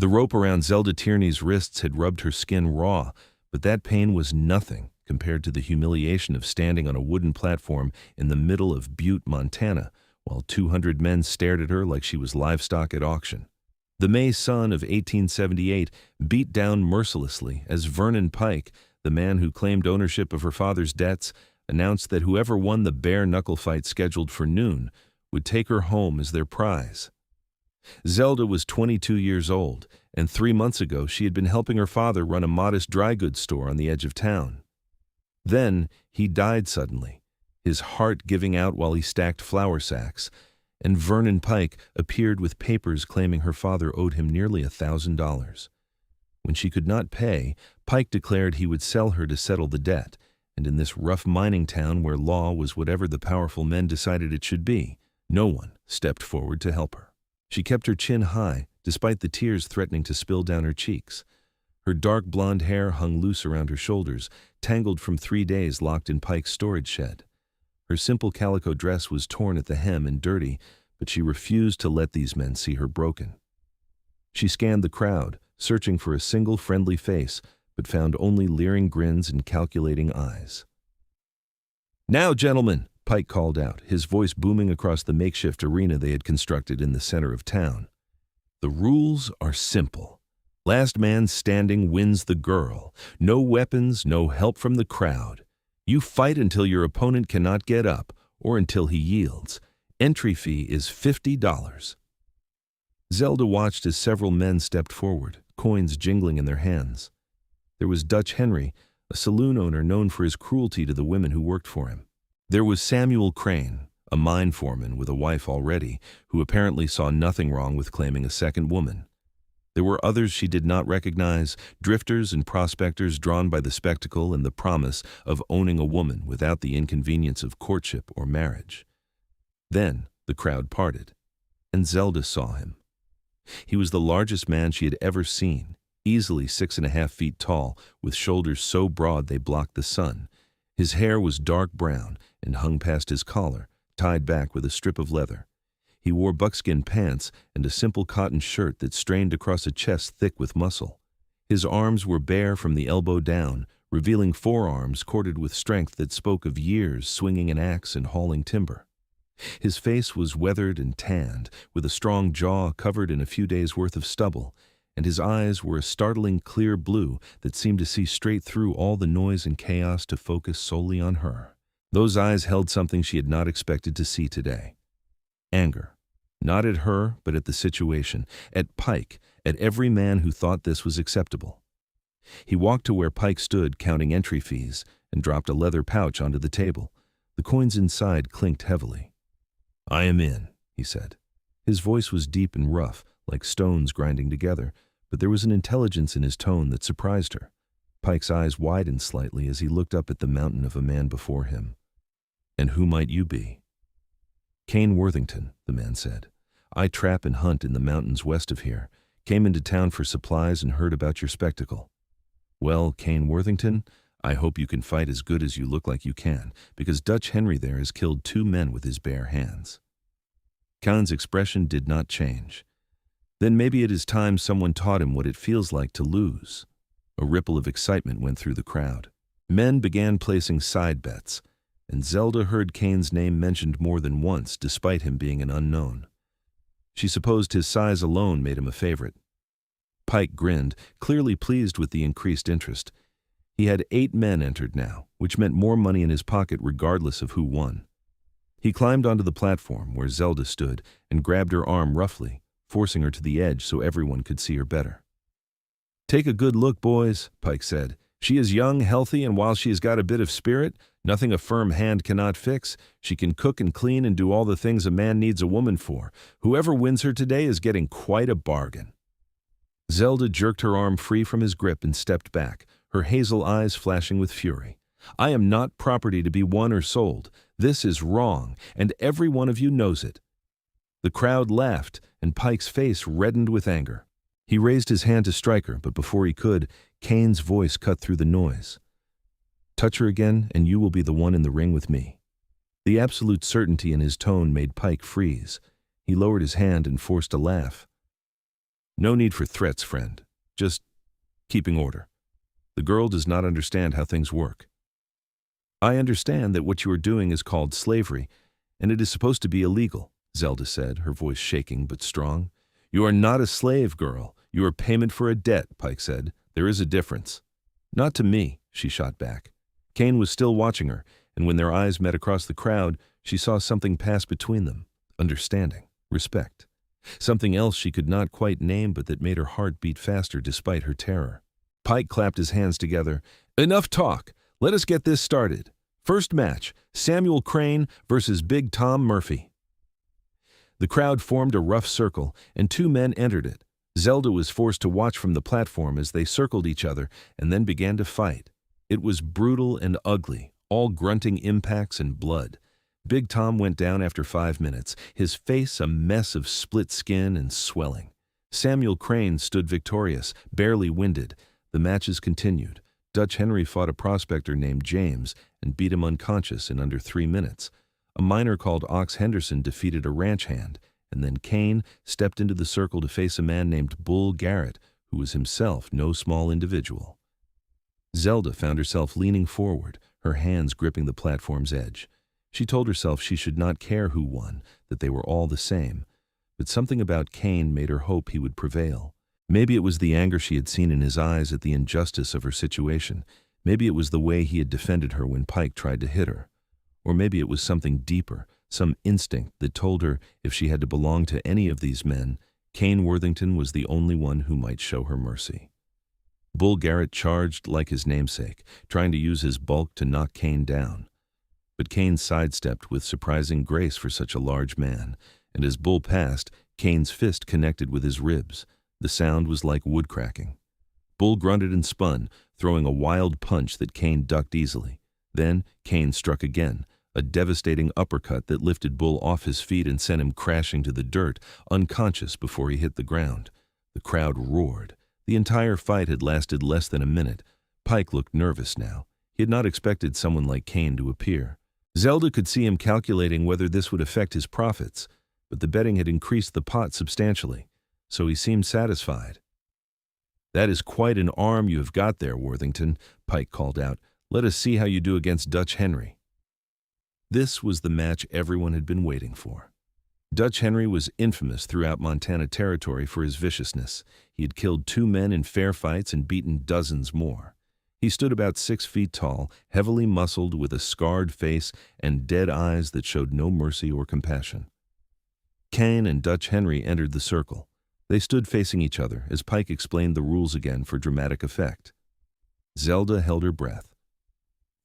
The rope around Zelda Tierney's wrists had rubbed her skin raw, but that pain was nothing compared to the humiliation of standing on a wooden platform in the middle of Butte, Montana, while 200 men stared at her like she was livestock at auction. The May sun of 1878 beat down mercilessly as Vernon Pike, the man who claimed ownership of her father's debts, announced that whoever won the bare-knuckle fight scheduled for noon would take her home as their prize. Zelda was 22 years old, and 3 months ago she had been helping her father run a modest dry goods store on the edge of town. Then he died suddenly, his heart giving out while he stacked flour sacks, and Vernon Pike appeared with papers claiming her father owed him nearly $1,000. When she could not pay, Pike declared he would sell her to settle the debt, and in this rough mining town where law was whatever the powerful men decided it should be, no one stepped forward to help her. She kept her chin high, despite the tears threatening to spill down her cheeks. Her dark blonde hair hung loose around her shoulders, tangled from 3 days locked in Pike's storage shed. Her simple calico dress was torn at the hem and dirty, but she refused to let these men see her broken. She scanned the crowd, searching for a single friendly face, but found only leering grins and calculating eyes. "Now, gentlemen," Pike called out, his voice booming across the makeshift arena they had constructed in the center of town. "The rules are simple. Last man standing wins the girl. No weapons, no help from the crowd. You fight until your opponent cannot get up, or until he yields. Entry fee is $50. Zelda watched as several men stepped forward, coins jingling in their hands. There was Dutch Henry, a saloon owner known for his cruelty to the women who worked for him. There was Samuel Crane, a mine foreman with a wife already, who apparently saw nothing wrong with claiming a second woman. There were others she did not recognize, drifters and prospectors drawn by the spectacle and the promise of owning a woman without the inconvenience of courtship or marriage. Then the crowd parted, and Zelda saw him. He was the largest man she had ever seen, easily 6.5 feet tall, with shoulders so broad they blocked the sun. His hair was dark brown and hung past his collar, tied back with a strip of leather. He wore buckskin pants and a simple cotton shirt that strained across a chest thick with muscle. His arms were bare from the elbow down, revealing forearms corded with strength that spoke of years swinging an axe and hauling timber. His face was weathered and tanned, with a strong jaw covered in a few days' worth of stubble, and his eyes were a startling clear blue that seemed to see straight through all the noise and chaos to focus solely on her. Those eyes held something she had not expected to see today. Anger. Not at her, but at the situation, at Pike, at every man who thought this was acceptable. He walked to where Pike stood counting entry fees and dropped a leather pouch onto the table. The coins inside clinked heavily. "I am in," he said. His voice was deep and rough, like stones grinding together, but there was an intelligence in his tone that surprised her. Pike's eyes widened slightly as he looked up at the mountain of a man before him. "And who might you be?" "Kane Worthington," the man said. "I trap and hunt in the mountains west of here. Came into town for supplies and heard about your spectacle." "Well, Kane Worthington, I hope you can fight as good as you look like you can, because Dutch Henry there has killed 2 men with his bare hands." Kane's expression did not change. "Then maybe it is time someone taught him what it feels like to lose." A ripple of excitement went through the crowd. Men began placing side bets, and Zelda heard Kane's name mentioned more than once, despite him being an unknown. She supposed his size alone made him a favorite. Pike grinned, clearly pleased with the increased interest. He had 8 men entered now, which meant more money in his pocket regardless of who won. He climbed onto the platform where Zelda stood and grabbed her arm roughly, forcing her to the edge so everyone could see her better. "Take a good look, boys," Pike said. "She is young, healthy, and while she has got a bit of spirit, nothing a firm hand cannot fix, she can cook and clean and do all the things a man needs a woman for. Whoever wins her today is getting quite a bargain." Zelda jerked her arm free from his grip and stepped back, her hazel eyes flashing with fury. "I am not property to be won or sold. This is wrong, and every one of you knows it." The crowd laughed, and Pike's face reddened with anger. He raised his hand to strike her, but before he could, Kane's voice cut through the noise. "Touch her again, and you will be the one in the ring with me." The absolute certainty in his tone made Pike freeze. He lowered his hand and forced a laugh. No need for threats, friend. Just keeping order. The girl does not understand how things work. I understand that what you are doing is called slavery, and it is supposed to be illegal, Zelda said, her voice shaking but strong. You are not a slave, girl. You are payment for a debt, Pike said. There is a difference. Not to me, she shot back. Kane was still watching her, and when their eyes met across the crowd, she saw something pass between them. Understanding, respect. Something else she could not quite name but that made her heart beat faster despite her terror. Pike clapped his hands together. Enough talk. Let us get this started. First match, Samuel Crane versus Big Tom Murphy. The crowd formed a rough circle, and two men entered it. Zelda was forced to watch from the platform as they circled each other and then began to fight. It was brutal and ugly, all grunting impacts and blood. Big Tom went down after 5 minutes, his face a mess of split skin and swelling. Samuel Crane stood victorious, barely winded. The matches continued. Dutch Henry fought a prospector named James and beat him unconscious in under 3 minutes. A miner called Ox Henderson defeated a ranch hand, and then Kane stepped into the circle to face a man named Bull Garrett, who was himself no small individual. Zelda found herself leaning forward, her hands gripping the platform's edge. She told herself she should not care who won, that they were all the same. But something about Kane made her hope he would prevail. Maybe it was the anger she had seen in his eyes at the injustice of her situation. Maybe it was the way he had defended her when Pike tried to hit her. Or maybe it was something deeper, some instinct that told her if she had to belong to any of these men, Kane Worthington was the only one who might show her mercy. Bull Garrett charged like his namesake, trying to use his bulk to knock Kane down. But Kane sidestepped with surprising grace for such a large man, and as Bull passed, Kane's fist connected with his ribs. The sound was like wood cracking. Bull grunted and spun, throwing a wild punch that Kane ducked easily. Then Kane struck again, a devastating uppercut that lifted Bull off his feet and sent him crashing to the dirt, unconscious before he hit the ground. The crowd roared. The entire fight had lasted less than a minute. Pike looked nervous now. He had not expected someone like Kane to appear. Zelda could see him calculating whether this would affect his profits, but the betting had increased the pot substantially, so he seemed satisfied. That is quite an arm you have got there, Worthington, Pike called out. Let us see how you do against Dutch Henry. This was the match everyone had been waiting for. Dutch Henry was infamous throughout Montana Territory for his viciousness. He had killed 2 men in fair fights and beaten dozens more. He stood about 6 feet tall, heavily muscled, with a scarred face and dead eyes that showed no mercy or compassion. Kane and Dutch Henry entered the circle. They stood facing each other as Pike explained the rules again for dramatic effect. Zelda held her breath.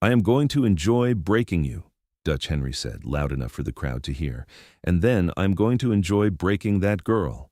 I am going to enjoy breaking you, Dutch Henry said, loud enough for the crowd to hear, and then I'm going to enjoy breaking that girl.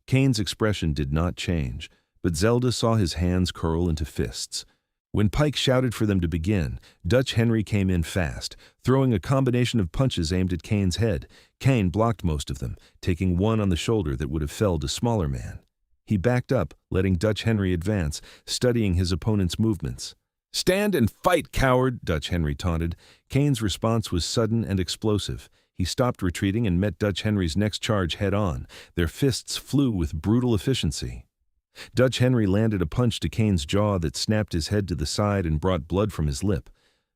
Kane's expression did not change, but Zelda saw his hands curl into fists. When Pike shouted for them to begin, Dutch Henry came in fast, throwing a combination of punches aimed at Kane's head. Kane blocked most of them, taking one on the shoulder that would have felled a smaller man. He backed up, letting Dutch Henry advance, studying his opponent's movements. Stand and fight, coward, Dutch Henry taunted. Kane's response was sudden and explosive. He stopped retreating and met Dutch Henry's next charge head-on. Their fists flew with brutal efficiency. Dutch Henry landed a punch to Kane's jaw that snapped his head to the side and brought blood from his lip.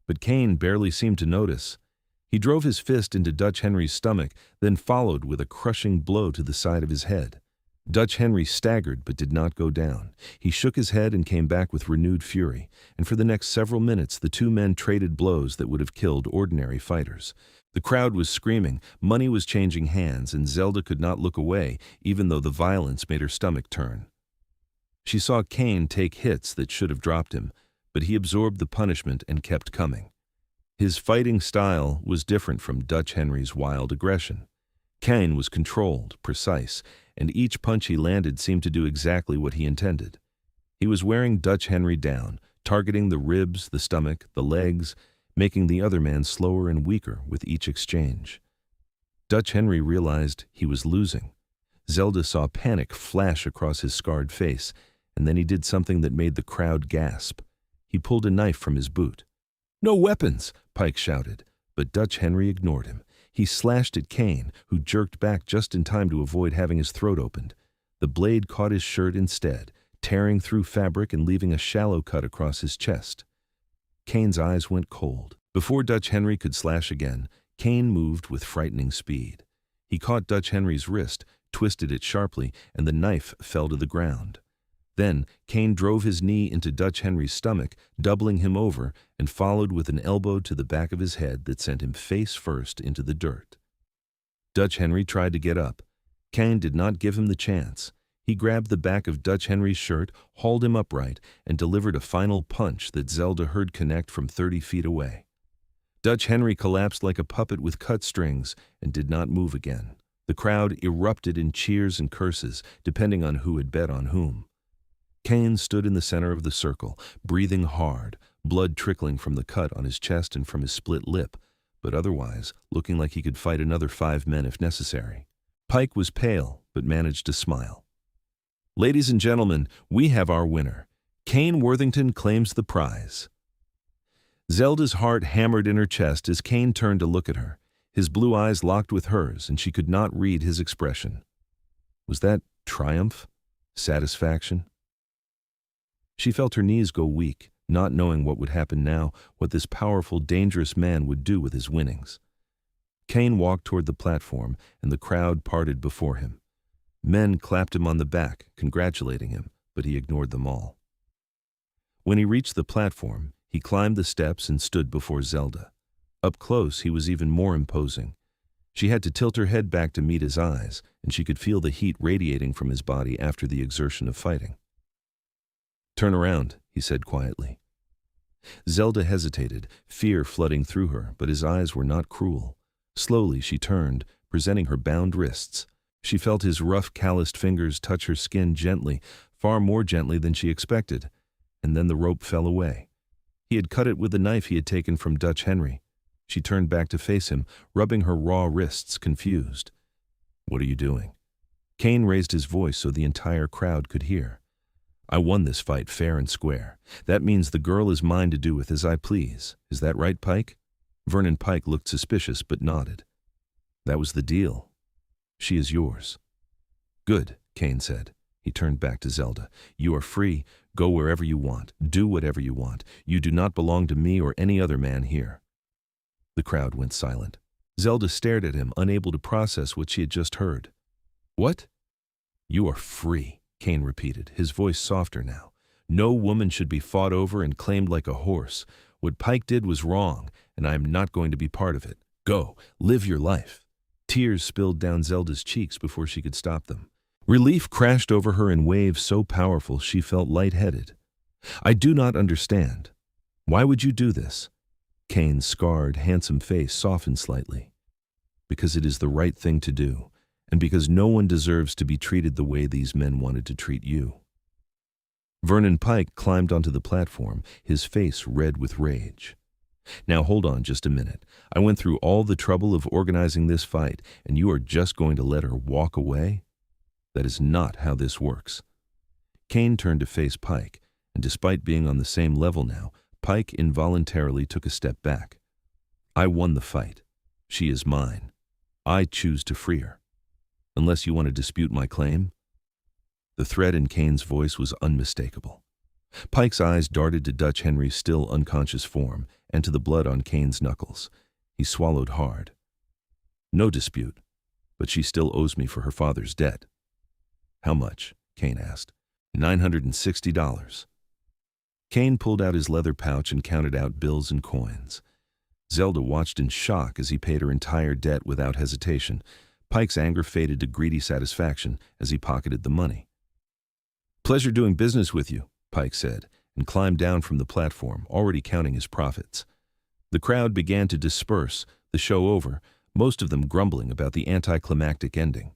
But Kane barely seemed to notice. He drove his fist into Dutch Henry's stomach, then followed with a crushing blow to the side of his head. Dutch Henry staggered but did not go down. He shook his head and came back with renewed fury, and for the next several minutes the two men traded blows that would have killed ordinary fighters. The crowd was screaming, money was changing hands, and Zelda could not look away, even though the violence made her stomach turn. She saw Kane take hits that should have dropped him, but he absorbed the punishment and kept coming. His fighting style was different from Dutch Henry's wild aggression. Kane was controlled, precise, and each punch he landed seemed to do exactly what he intended. He was wearing Dutch Henry down, targeting the ribs, the stomach, the legs, making the other man slower and weaker with each exchange. Dutch Henry realized he was losing. Zelda saw panic flash across his scarred face, and then he did something that made the crowd gasp. He pulled a knife from his boot. "No weapons!" Pike shouted, but Dutch Henry ignored him. He slashed at Kane, who jerked back just in time to avoid having his throat opened. The blade caught his shirt instead, tearing through fabric and leaving a shallow cut across his chest. Kane's eyes went cold. Before Dutch Henry could slash again, Kane moved with frightening speed. He caught Dutch Henry's wrist, twisted it sharply, and the knife fell to the ground. Then, Kane drove his knee into Dutch Henry's stomach, doubling him over, and followed with an elbow to the back of his head that sent him face first into the dirt. Dutch Henry tried to get up. Kane did not give him the chance. He grabbed the back of Dutch Henry's shirt, hauled him upright, and delivered a final punch that Zelda heard connect from 30 feet away. Dutch Henry collapsed like a puppet with cut strings and did not move again. The crowd erupted in cheers and curses, depending on who had bet on whom. Kane stood in the center of the circle, breathing hard, blood trickling from the cut on his chest and from his split lip, but otherwise looking like he could fight another 5 men if necessary. Pike was pale, but managed to smile. "Ladies and gentlemen, we have our winner. Kane Worthington claims the prize." Zelda's heart hammered in her chest as Kane turned to look at her. His blue eyes locked with hers, and she could not read his expression. Was that triumph? Satisfaction? She felt her knees go weak, not knowing what would happen now, what this powerful, dangerous man would do with his winnings. Kane walked toward the platform, and the crowd parted before him. Men clapped him on the back, congratulating him, but he ignored them all. When he reached the platform, he climbed the steps and stood before Zelda. Up close, he was even more imposing. She had to tilt her head back to meet his eyes, and she could feel the heat radiating from his body after the exertion of fighting. "Turn around," he said quietly. Zelda hesitated, fear flooding through her, but his eyes were not cruel. Slowly she turned, presenting her bound wrists. She felt his rough, calloused fingers touch her skin gently, far more gently than she expected, and then the rope fell away. He had cut it with the knife he had taken from Dutch Henry. She turned back to face him, rubbing her raw wrists, confused. "What are you doing?" Kane raised his voice so the entire crowd could hear. "I won this fight fair and square. That means the girl is mine to do with as I please. Is that right, Pike?" Vernon Pike looked suspicious but nodded. "That was the deal. She is yours." "Good," Kane said. He turned back to Zelda. "You are free. Go wherever you want. Do whatever you want. You do not belong to me or any other man here." The crowd went silent. Zelda stared at him, unable to process what she had just heard. "What?" "You are free," Kane repeated, his voice softer now. "No woman should be fought over and claimed like a horse. What Pike did was wrong, and I am not going to be part of it. Go, live your life." Tears spilled down Zelda's cheeks before she could stop them. Relief crashed over her in waves so powerful she felt lightheaded. "I do not understand. Why would you do this?" Kane's scarred, handsome face softened slightly. "Because it is the right thing to do, and because no one deserves to be treated the way these men wanted to treat you." Vernon Pike climbed onto the platform, his face red with rage. "Now hold on just a minute. I went through all the trouble of organizing this fight, and you are just going to let her walk away? That is not how this works." Kane turned to face Pike, and despite being on the same level now, Pike involuntarily took a step back. "I won the fight. She is mine. I choose to free her. Unless you want to dispute my claim?" The threat in Kane's voice was unmistakable. Pike's eyes darted to Dutch Henry's still unconscious form and to the blood on Kane's knuckles. He swallowed hard. "No dispute, but she still owes me for her father's debt." "How much?" Kane asked. $960. Kane pulled out his leather pouch and counted out bills and coins. Zelda watched in shock as he paid her entire debt without hesitation. Pike's anger faded to greedy satisfaction as he pocketed the money. "Pleasure doing business with you," Pike said, and climbed down from the platform, already counting his profits. The crowd began to disperse, the show over, most of them grumbling about the anticlimactic ending.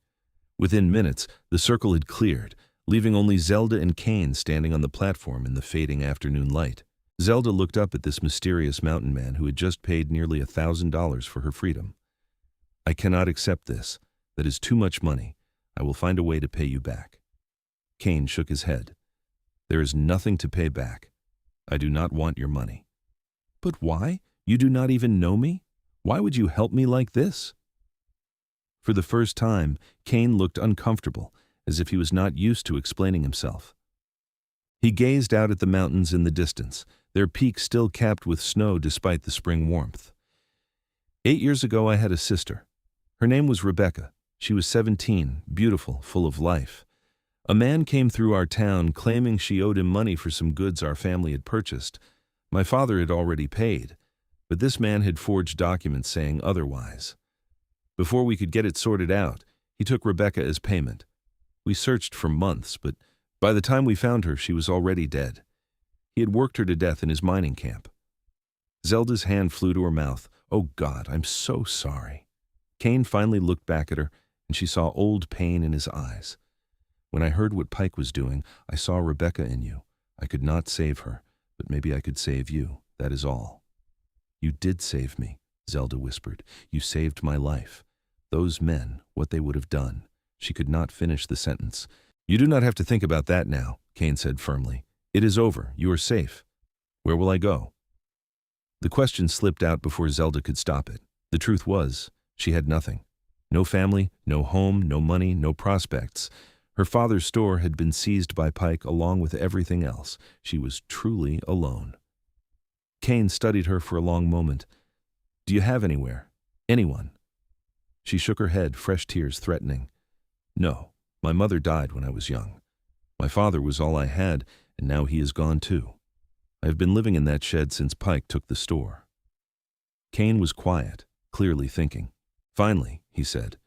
Within minutes, the circle had cleared, leaving only Zelda and Kane standing on the platform in the fading afternoon light. Zelda looked up at this mysterious mountain man who had just paid nearly $1,000 for her freedom. "I cannot accept this. That is too much money. I will find a way to pay you back." Kane shook his head. "There is nothing to pay back. I do not want your money." "But why? You do not even know me? Why would you help me like this?" For the first time, Kane looked uncomfortable, as if he was not used to explaining himself. He gazed out at the mountains in the distance, their peaks still capped with snow despite the spring warmth. 8 years ago I had a sister. Her name was Rebecca. She was 17, beautiful, full of life. A man came through our town claiming she owed him money for some goods our family had purchased. My father had already paid, but this man had forged documents saying otherwise. Before we could get it sorted out, he took Rebecca as payment. We searched for months, but by the time we found her, she was already dead. He had worked her to death in his mining camp. Zelda's hand flew to her mouth. Oh God, I'm so sorry. Kane finally looked back at her, and she saw old pain in his eyes. When I heard what Pike was doing, I saw Rebecca in you. I could not save her, but maybe I could save you. That is all. You did save me, Zelda whispered. You saved my life. Those men, what they would have done. She could not finish the sentence. You do not have to think about that now, Kane said firmly. It is over. You are safe. Where will I go? The question slipped out before Zelda could stop it. The truth was, she had nothing. No family, no home, no money, no prospects. Her father's store had been seized by Pike along with everything else. She was truly alone. Kane studied her for a long moment. Do you have anywhere? Anyone? She shook her head, fresh tears threatening. No, my mother died when I was young. My father was all I had, and now he is gone too. I have been living in that shed since Pike took the store. Kane was quiet, clearly thinking. Finally, he said,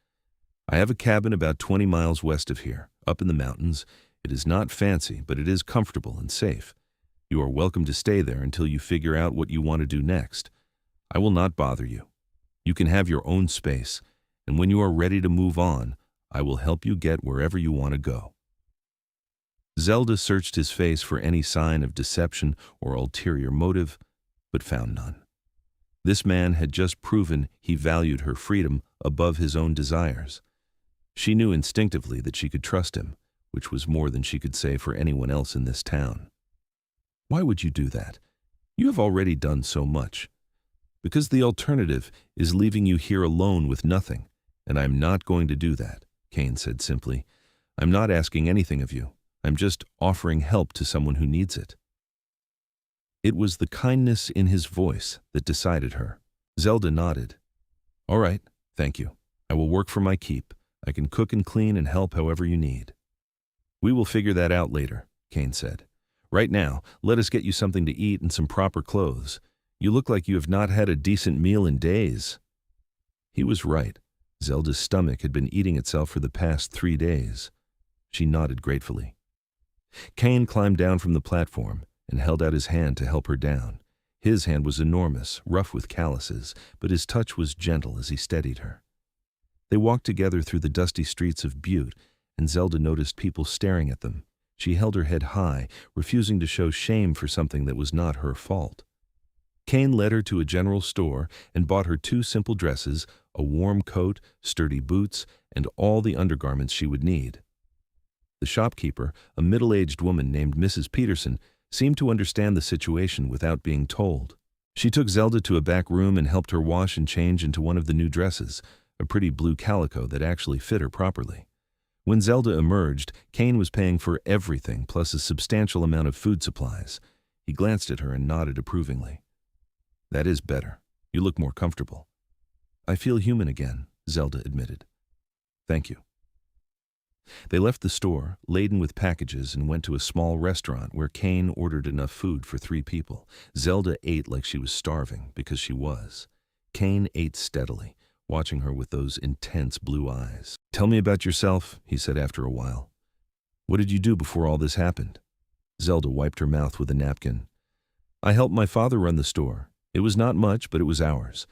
I have a cabin about 20 miles west of here, up in the mountains. It is not fancy, but it is comfortable and safe. You are welcome to stay there until you figure out what you want to do next. I will not bother you. You can have your own space, and when you are ready to move on, I will help you get wherever you want to go. Zelda searched his face for any sign of deception or ulterior motive, but found none. This man had just proven he valued her freedom above his own desires. She knew instinctively that she could trust him, which was more than she could say for anyone else in this town. Why would you do that? You have already done so much. Because the alternative is leaving you here alone with nothing, and I'm not going to do that, Kane said simply. I'm not asking anything of you. I'm just offering help to someone who needs it. It was the kindness in his voice that decided her. Zelda nodded. All right, thank you. I will work for my keep. I can cook and clean and help however you need. We will figure that out later, Kane said. Right now, let us get you something to eat and some proper clothes. You look like you have not had a decent meal in days. He was right. Zelda's stomach had been eating itself for the past 3 days. She nodded gratefully. Kane climbed down from the platform and held out his hand to help her down. His hand was enormous, rough with calluses, but his touch was gentle as he steadied her. They walked together through the dusty streets of Butte, and Zelda noticed people staring at them. She held her head high, refusing to show shame for something that was not her fault. Kane led her to a general store and bought her 2 simple dresses, a warm coat, sturdy boots, and all the undergarments she would need. The shopkeeper, a middle-aged woman named Mrs. Peterson, seemed to understand the situation without being told. She took Zelda to a back room and helped her wash and change into one of the new dresses, a pretty blue calico that actually fit her properly. When Zelda emerged, Kane was paying for everything plus a substantial amount of food supplies. He glanced at her and nodded approvingly. That is better. You look more comfortable. I feel human again, Zelda admitted. Thank you. They left the store, laden with packages, and went to a small restaurant where Kane ordered enough food for 3 people. Zelda ate like she was starving, because she was. Kane ate steadily, watching her with those intense blue eyes. Tell me about yourself, he said after a while. What did you do before all this happened? Zelda wiped her mouth with a napkin. I helped my father run the store. It was not much, but it was ours.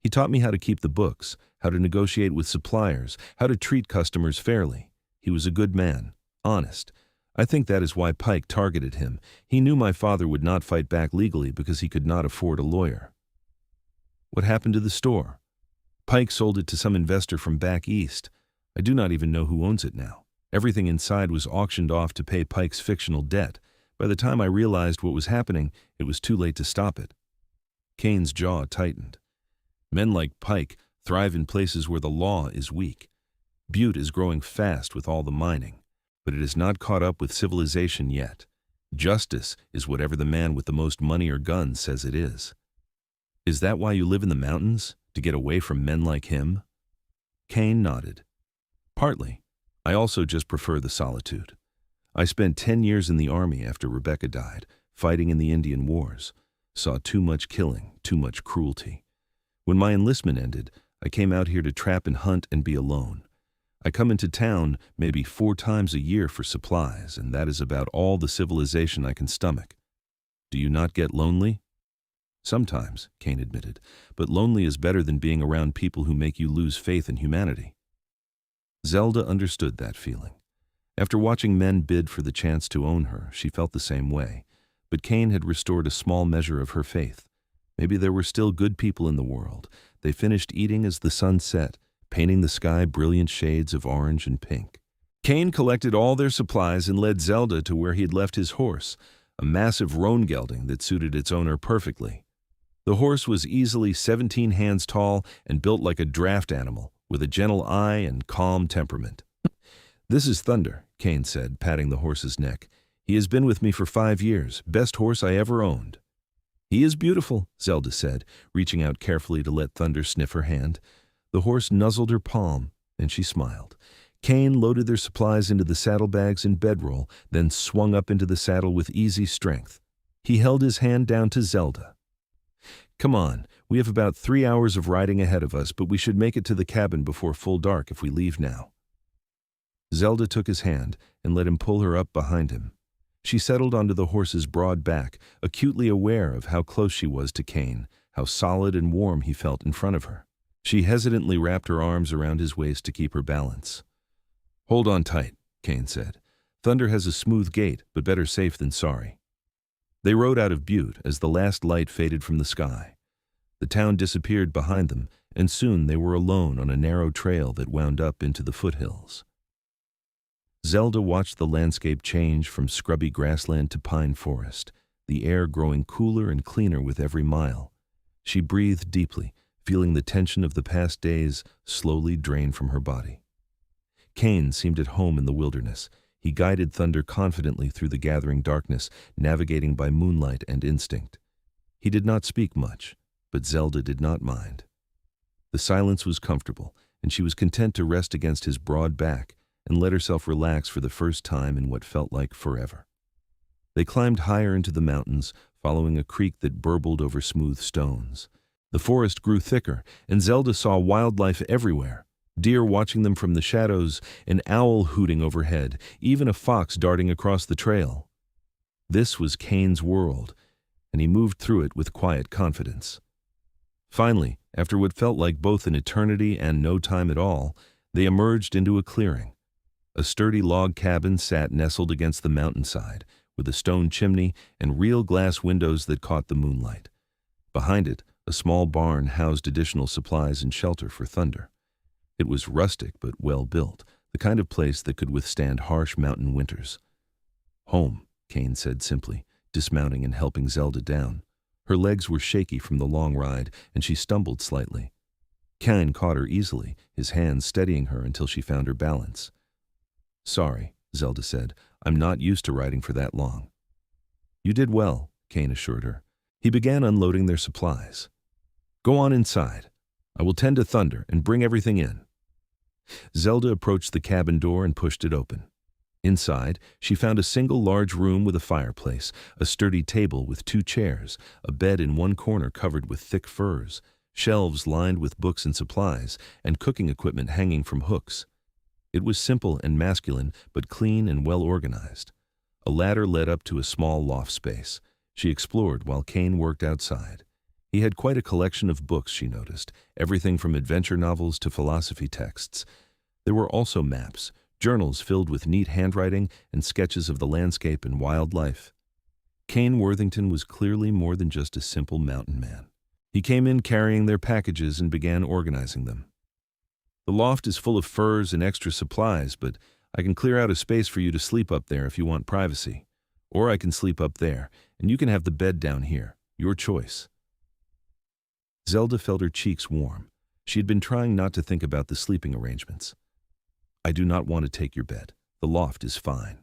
He taught me how to keep the books, how to negotiate with suppliers, how to treat customers fairly. He was a good man, honest. I think that is why Pike targeted him. He knew my father would not fight back legally because he could not afford a lawyer. What happened to the store? Pike sold it to some investor from back east. I do not even know who owns it now. Everything inside was auctioned off to pay Pike's fictional debt. By the time I realized what was happening, it was too late to stop it. Kane's jaw tightened. Men like Pike thrive in places where the law is weak. Butte is growing fast with all the mining. but it has not caught up with civilization yet. Justice is whatever the man with the most money or guns says it is. Is that why you live in the mountains? To get away from men like him? Kane nodded. Partly. I also just prefer the solitude. I spent 10 years in the army after Rebecca died, fighting in the Indian Wars. Saw too much killing, too much cruelty. When my enlistment ended, I came out here to trap and hunt and be alone. I come into town maybe 4 times a year for supplies, and that is about all the civilization I can stomach. Do you not get lonely? Sometimes, Kane admitted, but lonely is better than being around people who make you lose faith in humanity. Zelda understood that feeling. After watching men bid for the chance to own her, she felt the same way, but Kane had restored a small measure of her faith. Maybe there were still good people in the world. They finished eating as the sun set, painting the sky brilliant shades of orange and pink. Kane collected all their supplies and led Zelda to where he had left his horse, a massive roan gelding that suited its owner perfectly. The horse was easily 17 hands tall and built like a draft animal, with a gentle eye and calm temperament. "This is Thunder," Kane said, patting the horse's neck. "He has been with me for 5 years, best horse I ever owned." "He is beautiful," Zelda said, reaching out carefully to let Thunder sniff her hand. The horse nuzzled her palm, and she smiled. Kane loaded their supplies into the saddlebags and bedroll, then swung up into the saddle with easy strength. He held his hand down to Zelda. "Come on, we have about 3 hours of riding ahead of us, but we should make it to the cabin before full dark if we leave now." Zelda took his hand and let him pull her up behind him. She settled onto the horse's broad back, acutely aware of how close she was to Kane, how solid and warm he felt in front of her. She hesitantly wrapped her arms around his waist to keep her balance. "Hold on tight," Kane said. "Thunder has a smooth gait, but better safe than sorry." They rode out of Butte as the last light faded from the sky. The town disappeared behind them, and soon they were alone on a narrow trail that wound up into the foothills. Zelda watched the landscape change from scrubby grassland to pine forest, the air growing cooler and cleaner with every mile. She breathed deeply, feeling the tension of the past days slowly drain from her body. Kane seemed at home in the wilderness. He guided Thunder confidently through the gathering darkness, navigating by moonlight and instinct. He did not speak much, but Zelda did not mind. The silence was comfortable, and she was content to rest against his broad back and let herself relax for the first time in what felt like forever. They climbed higher into the mountains, following a creek that burbled over smooth stones. The forest grew thicker, and Zelda saw wildlife everywhere. Deer watching them from the shadows, an owl hooting overhead, even a fox darting across the trail. This was Kane's world, and he moved through it with quiet confidence. Finally, after what felt like both an eternity and no time at all, they emerged into a clearing. A sturdy log cabin sat nestled against the mountainside, with a stone chimney and real glass windows that caught the moonlight. Behind it, a small barn housed additional supplies and shelter for Thunder. It was rustic but well built, the kind of place that could withstand harsh mountain winters. "Home," Kane said simply, dismounting and helping Zelda down. Her legs were shaky from the long ride, and she stumbled slightly. Kane caught her easily, his hands steadying her until she found her balance. "Sorry," Zelda said. "I'm not used to riding for that long." "You did well," Kane assured her. He began unloading their supplies. "Go on inside. I will tend to Thunder and bring everything in." Zelda approached the cabin door and pushed it open. Inside, she found a single large room with a fireplace, a sturdy table with 2 chairs, a bed in one corner covered with thick furs, shelves lined with books and supplies, and cooking equipment hanging from hooks. It was simple and masculine, but clean and well organized. A ladder led up to a small loft space. She explored while Kane worked outside. He had quite a collection of books, she noticed, everything from adventure novels to philosophy texts. There were also maps, journals filled with neat handwriting and sketches of the landscape and wildlife. Kane Worthington was clearly more than just a simple mountain man. He came in carrying their packages and began organizing them. "The loft is full of furs and extra supplies, but I can clear out a space for you to sleep up there if you want privacy. Or I can sleep up there, and you can have the bed down here. Your choice." Zelda felt her cheeks warm. She had been trying not to think about the sleeping arrangements. "I do not want to take your bed. The loft is fine.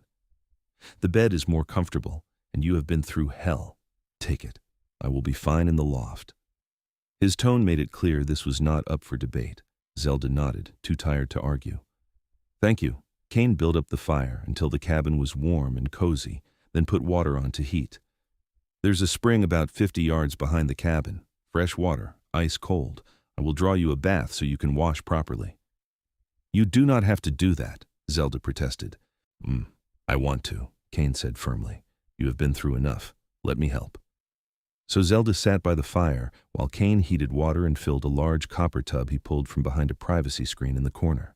The bed is more comfortable, and you have been through hell. Take it. I will be fine in the loft." His tone made it clear this was not up for debate. Zelda nodded, too tired to argue. "Thank you." Kane built up the fire until the cabin was warm and cozy, then put water on to heat. "There's a spring about 50 yards behind the cabin. Fresh water, ice cold. I will draw you a bath so you can wash properly." "You do not have to do that," Zelda protested. I want to," Kane said firmly. "You have been through enough. Let me help." So Zelda sat by the fire while Kane heated water and filled a large copper tub he pulled from behind a privacy screen in the corner.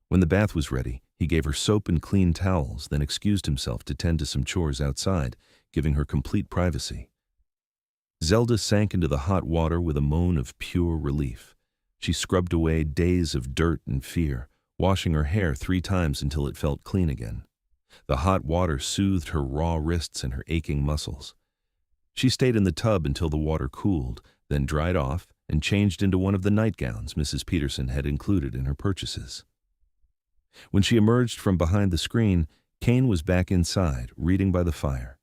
When the bath was ready, he gave her soap and clean towels, then excused himself to tend to some chores outside, giving her complete privacy. Zelda sank into the hot water with a moan of pure relief. She scrubbed away days of dirt and fear, washing her hair 3 times until it felt clean again. The hot water soothed her raw wrists and her aching muscles. She stayed in the tub until the water cooled, then dried off and changed into one of the nightgowns Mrs. Peterson had included in her purchases. When she emerged from behind the screen, Kane was back inside, reading by the fire.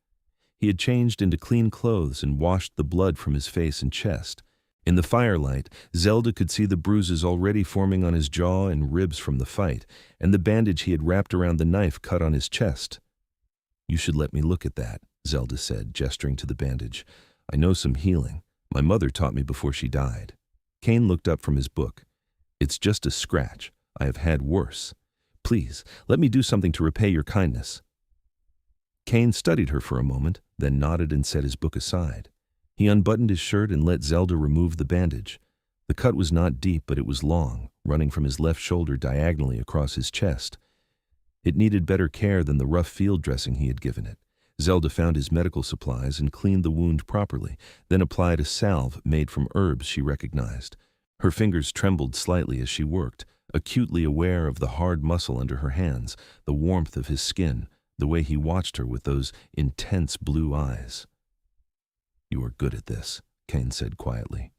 He had changed into clean clothes and washed the blood from his face and chest. In the firelight, Zelda could see the bruises already forming on his jaw and ribs from the fight, and the bandage he had wrapped around the knife cut on his chest. "You should let me look at that," Zelda said, gesturing to the bandage. "I know some healing. My mother taught me before she died." Kane looked up from his book. "It's just a scratch. I have had worse. Please, let me do something to repay your kindness." Kane studied her for a moment, then nodded and set his book aside. He unbuttoned his shirt and let Zelda remove the bandage. The cut was not deep, but it was long, running from his left shoulder diagonally across his chest. It needed better care than the rough field dressing he had given it. Zelda found his medical supplies and cleaned the wound properly, then applied a salve made from herbs she recognized. Her fingers trembled slightly as she worked, acutely aware of the hard muscle under her hands, the warmth of his skin, the way he watched her with those intense blue eyes. "You are good at this," Kane said quietly.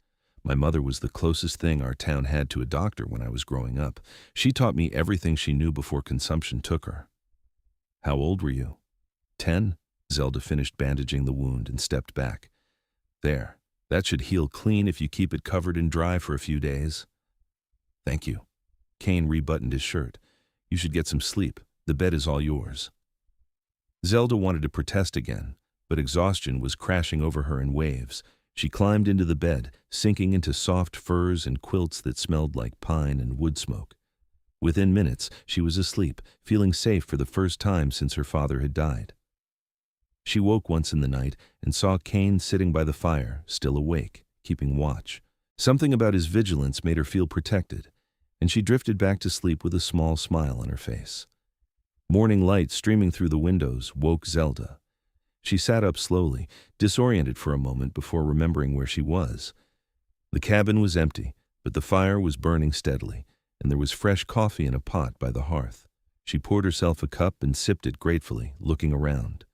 "My mother was the closest thing our town had to a doctor when I was growing up. She taught me everything she knew before consumption took her." "How old were you?" 10. Zelda finished bandaging the wound and stepped back. "There, that should heal clean if you keep it covered and dry for a few days." "Thank you." Kane rebuttoned his shirt. "You should get some sleep. The bed is all yours." Zelda wanted to protest again, but exhaustion was crashing over her in waves. She climbed into the bed, sinking into soft furs and quilts that smelled like pine and wood smoke. Within minutes, she was asleep, feeling safe for the first time since her father had died. She woke once in the night and saw Kane sitting by the fire, still awake, keeping watch. Something about his vigilance made her feel protected, and she drifted back to sleep with a small smile on her face. Morning light streaming through the windows woke Zelda. She sat up slowly, disoriented for a moment before remembering where she was. The cabin was empty, but the fire was burning steadily, and there was fresh coffee in a pot by the hearth. She poured herself a cup and sipped it gratefully, looking around.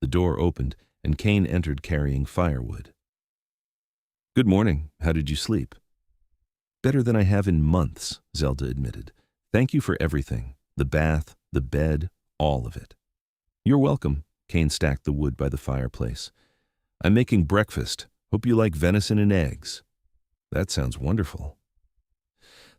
The door opened, and Kane entered carrying firewood. "Good morning. How did you sleep?" "Better than I have in months," Zelda admitted. "Thank you for everything. The bath, the bed, all of it." "You're welcome." Kane stacked the wood by the fireplace. "I'm making breakfast. Hope you like venison and eggs." "That sounds wonderful."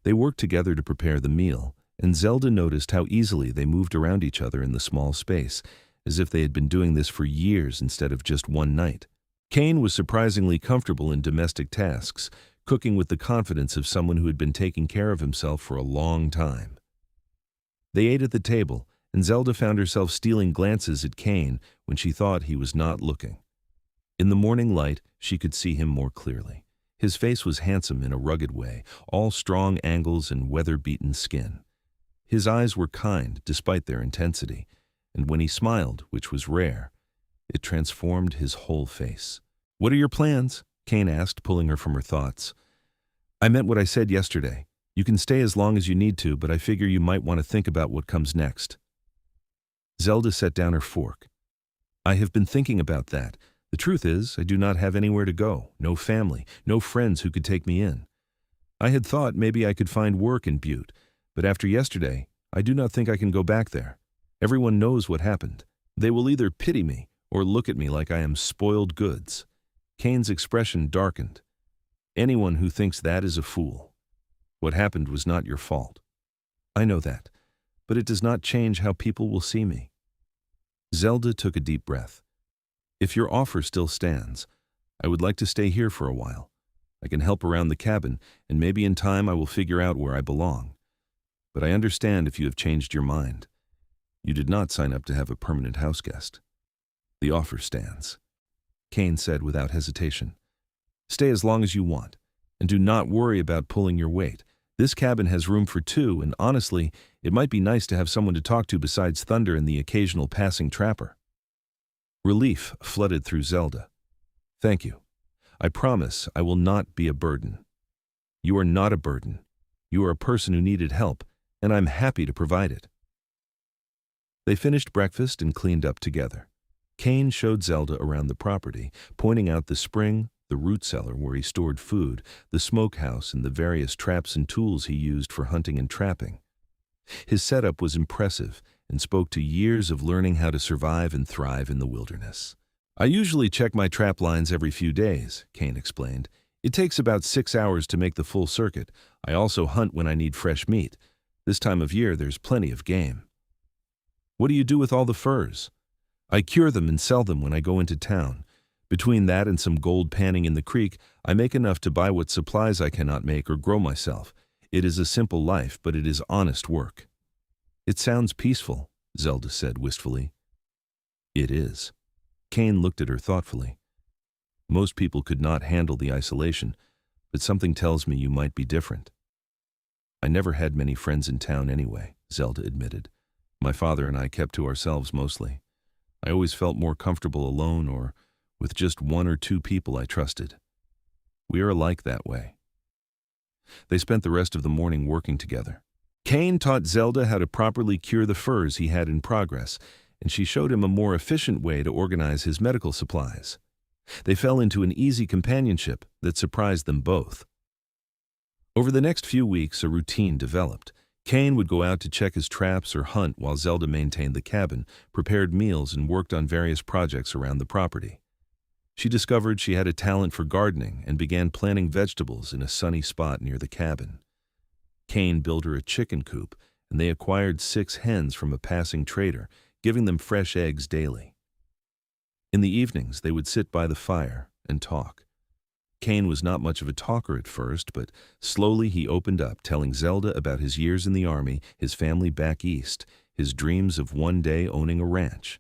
They worked together to prepare the meal, and Zelda noticed how easily they moved around each other in the small space, as if they had been doing this for years instead of just one night. Kane was surprisingly comfortable in domestic tasks, cooking with the confidence of someone who had been taking care of himself for a long time. They ate at the table, and Zelda found herself stealing glances at Kane when she thought he was not looking. In the morning light, she could see him more clearly. His face was handsome in a rugged way, all strong angles and weather-beaten skin. His eyes were kind, despite their intensity, and when he smiled, which was rare, it transformed his whole face. "What are your plans?" Kane asked, pulling her from her thoughts. "I meant what I said yesterday. You can stay as long as you need to, but I figure you might want to think about what comes next." Zelda set down her fork. "I have been thinking about that. The truth is, I do not have anywhere to go, no family, no friends who could take me in. I had thought maybe I could find work in Butte, but after yesterday, I do not think I can go back there. Everyone knows what happened. They will either pity me or look at me like I am spoiled goods." Kane's expression darkened. "Anyone who thinks that is a fool. What happened was not your fault." "I know that, but it does not change how people will see me." Zelda took a deep breath. "If your offer still stands, I would like to stay here for a while. I can help around the cabin, and maybe in time I will figure out where I belong. But I understand if you have changed your mind. You did not sign up to have a permanent house guest." "The offer stands," Kane said without hesitation. "Stay as long as you want, and do not worry about pulling your weight. This cabin has room for two, and honestly, it might be nice to have someone to talk to besides Thunder and the occasional passing trapper." Relief flooded through Zelda. "Thank you. I promise I will not be a burden." "You are not a burden. You are a person who needed help, and I'm happy to provide it." They finished breakfast and cleaned up together. Kane showed Zelda around the property, pointing out the spring, the root cellar where he stored food, the smokehouse, and the various traps and tools he used for hunting and trapping. His setup was impressive and spoke to years of learning how to survive and thrive in the wilderness. "I usually check my trap lines every few days," Kane explained. "It takes about 6 hours to make the full circuit. I also hunt when I need fresh meat. This time of year, there's plenty of game." "What do you do with all the furs?" "I cure them and sell them when I go into town. Between that and some gold panning in the creek, I make enough to buy what supplies I cannot make or grow myself. It is a simple life, but it is honest work." "It sounds peaceful," Zelda said wistfully. "It is." Kane looked at her thoughtfully. "Most people could not handle the isolation, but something tells me you might be different." "I never had many friends in town anyway," Zelda admitted. "My father and I kept to ourselves mostly. I always felt more comfortable alone or with just one or two people I trusted. We are alike that way." They spent the rest of the morning working together. Kane taught Zelda how to properly cure the furs he had in progress, and she showed him a more efficient way to organize his medical supplies. They fell into an easy companionship that surprised them both. Over the next few weeks, a routine developed. Kane would go out to check his traps or hunt while Zelda maintained the cabin, prepared meals, and worked on various projects around the property. She discovered she had a talent for gardening and began planting vegetables in a sunny spot near the cabin. Kane built her a chicken coop, and they acquired 6 hens from a passing trader, giving them fresh eggs daily. In the evenings, they would sit by the fire and talk. Kane was not much of a talker at first, but slowly he opened up, telling Zelda about his years in the army, his family back east, his dreams of one day owning a ranch.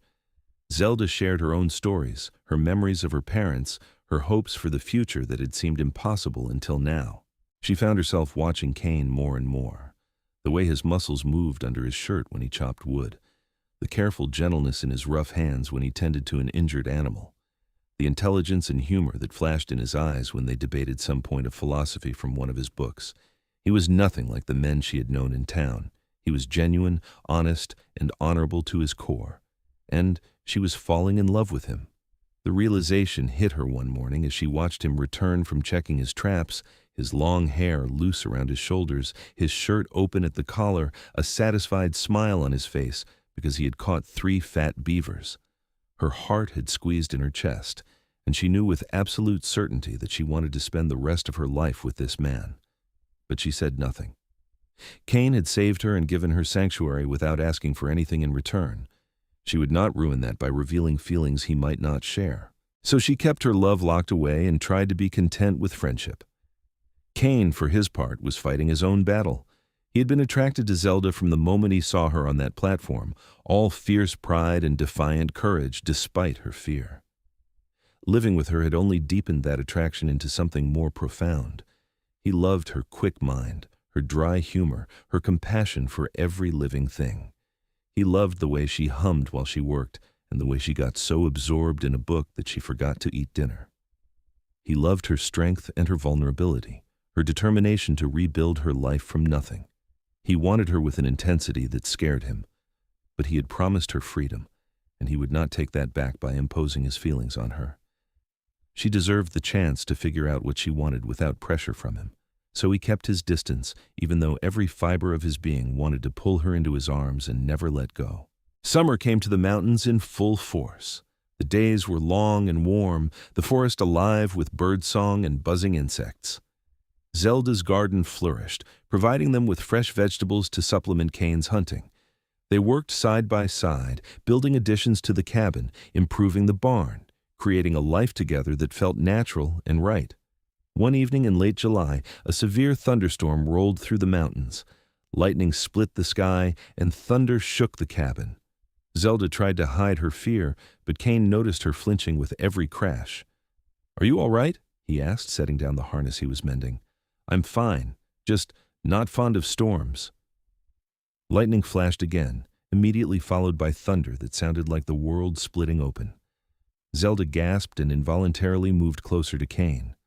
Zelda shared her own stories, her memories of her parents, her hopes for the future that had seemed impossible until now. She found herself watching Kane more and more. The way his muscles moved under his shirt when he chopped wood, the careful gentleness in his rough hands when he tended to an injured animal, the intelligence and humor that flashed in his eyes when they debated some point of philosophy from one of his books. He was nothing like the men she had known in town. He was genuine, honest, and honorable to his core. And she was falling in love with him. The realization hit her one morning as she watched him return from checking his traps, his long hair loose around his shoulders, his shirt open at the collar, a satisfied smile on his face because he had caught 3 fat beavers. Her heart had squeezed in her chest, and she knew with absolute certainty that she wanted to spend the rest of her life with this man. But she said nothing. Kane had saved her and given her sanctuary without asking for anything in return. She would not ruin that by revealing feelings he might not share. So she kept her love locked away and tried to be content with friendship. Kane, for his part, was fighting his own battle. He had been attracted to Zelda from the moment he saw her on that platform, all fierce pride and defiant courage despite her fear. Living with her had only deepened that attraction into something more profound. He loved her quick mind, her dry humor, her compassion for every living thing. He loved the way she hummed while she worked and the way she got so absorbed in a book that she forgot to eat dinner. He loved her strength and her vulnerability, her determination to rebuild her life from nothing. He wanted her with an intensity that scared him, but he had promised her freedom, and he would not take that back by imposing his feelings on her. She deserved the chance to figure out what she wanted without pressure from him, so he kept his distance, even though every fiber of his being wanted to pull her into his arms and never let go. Summer came to the mountains in full force. The days were long and warm, the forest alive with birdsong and buzzing insects. Zelda's garden flourished, providing them with fresh vegetables to supplement Kane's hunting. They worked side by side, building additions to the cabin, improving the barn, creating a life together that felt natural and right. One evening in late July, a severe thunderstorm rolled through the mountains. Lightning split the sky, and thunder shook the cabin. Zelda tried to hide her fear, but Kane noticed her flinching with every crash. "Are you all right?" he asked, setting down the harness he was mending. "I'm fine, just not fond of storms." Lightning flashed again, immediately followed by thunder that sounded like the world splitting open. Zelda gasped and involuntarily moved closer to Kane.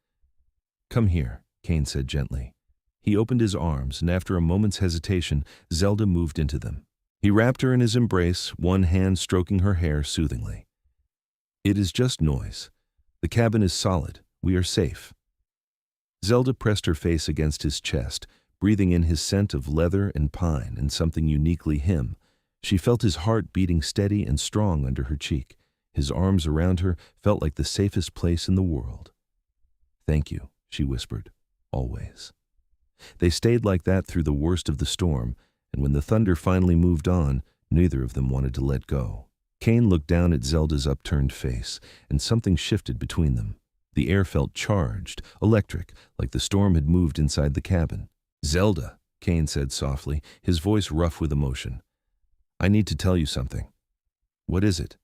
"Come here," Kane said gently. He opened his arms, and after a moment's hesitation, Zelda moved into them. He wrapped her in his embrace, one hand stroking her hair soothingly. "It is just noise. The cabin is solid. We are safe." Zelda pressed her face against his chest, breathing in his scent of leather and pine and something uniquely him. She felt his heart beating steady and strong under her cheek. His arms around her felt like the safest place in the world. "Thank you," she whispered, "always." They stayed like that through the worst of the storm, and when the thunder finally moved on, neither of them wanted to let go. Kane looked down at Zelda's upturned face, and something shifted between them. The air felt charged, electric, like the storm had moved inside the cabin. "Zelda," Kane said softly, his voice rough with emotion. "I need to tell you something." "What is it?"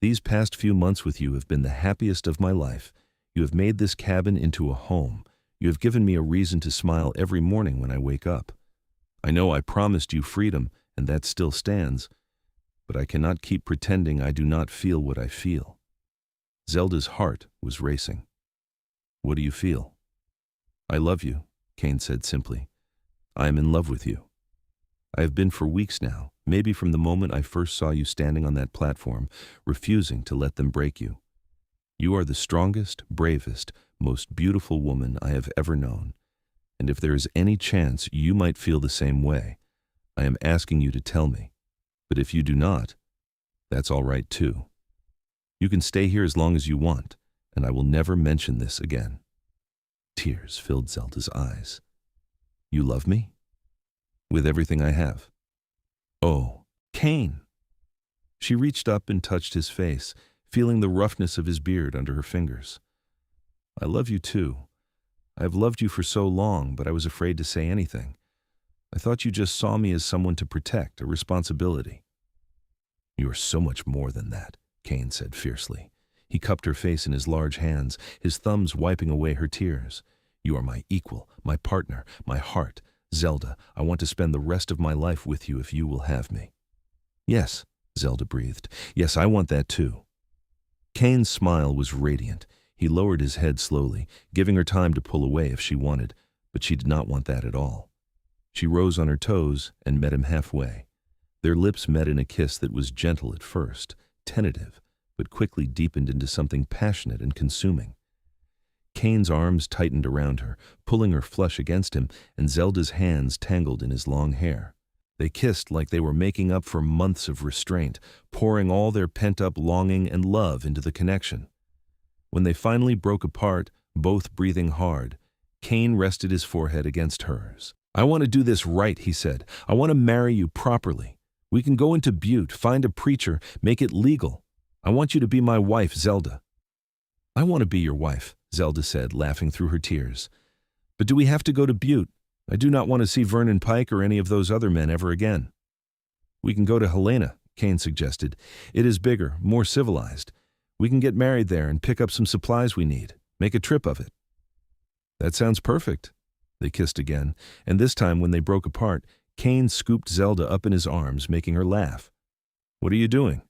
"These past few months with you have been the happiest of my life. You have made this cabin into a home. You have given me a reason to smile every morning when I wake up. I know I promised you freedom, and that still stands, but I cannot keep pretending I do not feel what I feel." Zelda's heart was racing. "What do you feel?" "I love you," Kane said simply. "I am in love with you. I have been for weeks now, maybe from the moment I first saw you standing on that platform, refusing to let them break you. You are the strongest, bravest, most beautiful woman I have ever known. And if there is any chance you might feel the same way, I am asking you to tell me. But if you do not, that's all right too. You can stay here as long as you want, and I will never mention this again." Tears filled Zelda's eyes. "You love me?" "With everything I have." "Oh, Kane!" She reached up and touched his face, feeling the roughness of his beard under her fingers. "I love you too. I have loved you for so long, but I was afraid to say anything. I thought you just saw me as someone to protect, a responsibility." "You are so much more than that," Kane said fiercely. He cupped her face in his large hands, his thumbs wiping away her tears. "You are my equal, my partner, my heart. Zelda, I want to spend the rest of my life with you if you will have me." "Yes," Zelda breathed. "Yes, I want that too." Kane's smile was radiant. He lowered his head slowly, giving her time to pull away if she wanted, but she did not want that at all. She rose on her toes and met him halfway. Their lips met in a kiss that was gentle at first, tentative, but quickly deepened into something passionate and consuming. Kane's arms tightened around her, pulling her flush against him, and Zelda's hands tangled in his long hair. They kissed like they were making up for months of restraint, pouring all their pent-up longing and love into the connection. When they finally broke apart, both breathing hard, Kane rested his forehead against hers. "I want to do this right," he said. "I want to marry you properly. We can go into Butte, find a preacher, make it legal. I want you to be my wife, Zelda." "I want to be your wife," Zelda said, laughing through her tears. "But do we have to go to Butte? I do not want to see Vernon Pike or any of those other men ever again." "We can go to Helena," Kane suggested. "It is bigger, more civilized. We can get married there and pick up some supplies we need. Make a trip of it." "That sounds perfect." They kissed again, and this time when they broke apart, Kane scooped Zelda up in his arms, making her laugh. "What are you doing?"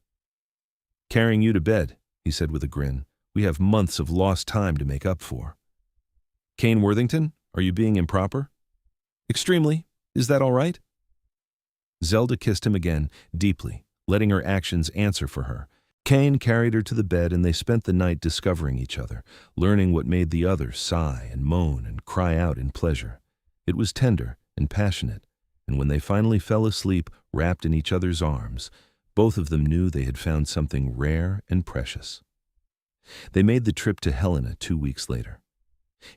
"Carrying you to bed," he said with a grin. "We have months of lost time to make up for." "Kane Worthington, are you being improper?" "Extremely. Is that all right?" Zelda kissed him again, deeply, letting her actions answer for her. Kane carried her to the bed, and they spent the night discovering each other, learning what made the other sigh and moan and cry out in pleasure. It was tender and passionate, and when they finally fell asleep, wrapped in each other's arms, Both of them knew they had found something rare and precious. They made the trip to Helena 2 weeks later.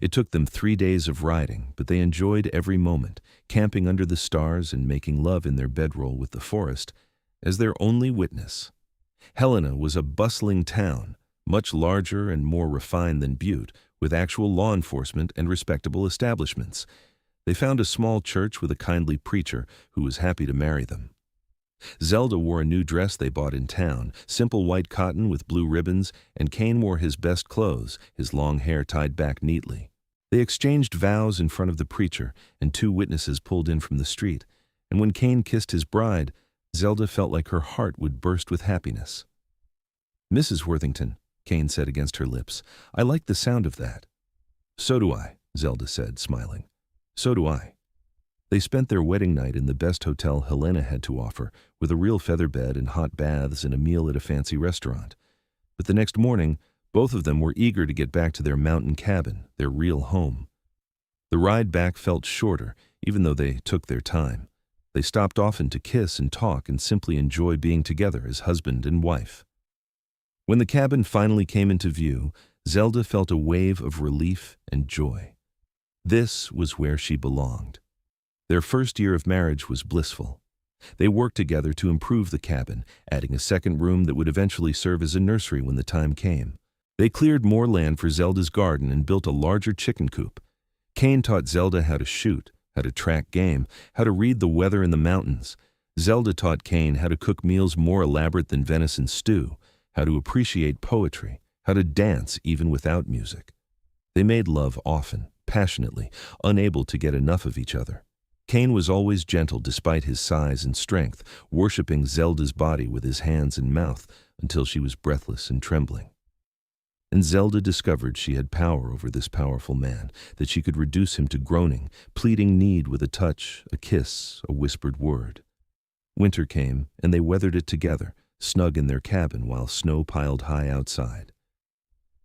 It took them 3 days of riding, but they enjoyed every moment, camping under the stars and making love in their bedroll with the forest as their only witness. Helena was a bustling town, much larger and more refined than Butte, with actual law enforcement and respectable establishments. They found a small church with a kindly preacher who was happy to marry them. Zelda wore a new dress they bought in town, simple white cotton with blue ribbons, and Kane wore his best clothes, his long hair tied back neatly. They exchanged vows in front of the preacher, and 2 witnesses pulled in from the street, and when Kane kissed his bride, Zelda felt like her heart would burst with happiness. "Mrs. Worthington," Kane said against her lips, "I like the sound of that." "So do I," Zelda said, smiling. "So do I." They spent their wedding night in the best hotel Helena had to offer, with a real feather bed and hot baths and a meal at a fancy restaurant. But the next morning, both of them were eager to get back to their mountain cabin, their real home. The ride back felt shorter, even though they took their time. They stopped often to kiss and talk and simply enjoy being together as husband and wife. When the cabin finally came into view, Zelda felt a wave of relief and joy. This was where she belonged. Their first year of marriage was blissful. They worked together to improve the cabin, adding a second room that would eventually serve as a nursery when the time came. They cleared more land for Zelda's garden and built a larger chicken coop. Kane taught Zelda how to shoot, how to track game, how to read the weather in the mountains. Zelda taught Kane how to cook meals more elaborate than venison stew, how to appreciate poetry, how to dance even without music. They made love often, passionately, unable to get enough of each other. Kane was always gentle despite his size and strength, worshiping Zelda's body with his hands and mouth until she was breathless and trembling. And Zelda discovered she had power over this powerful man, that she could reduce him to groaning, pleading need with a touch, a kiss, a whispered word. Winter came, and they weathered it together, snug in their cabin while snow piled high outside.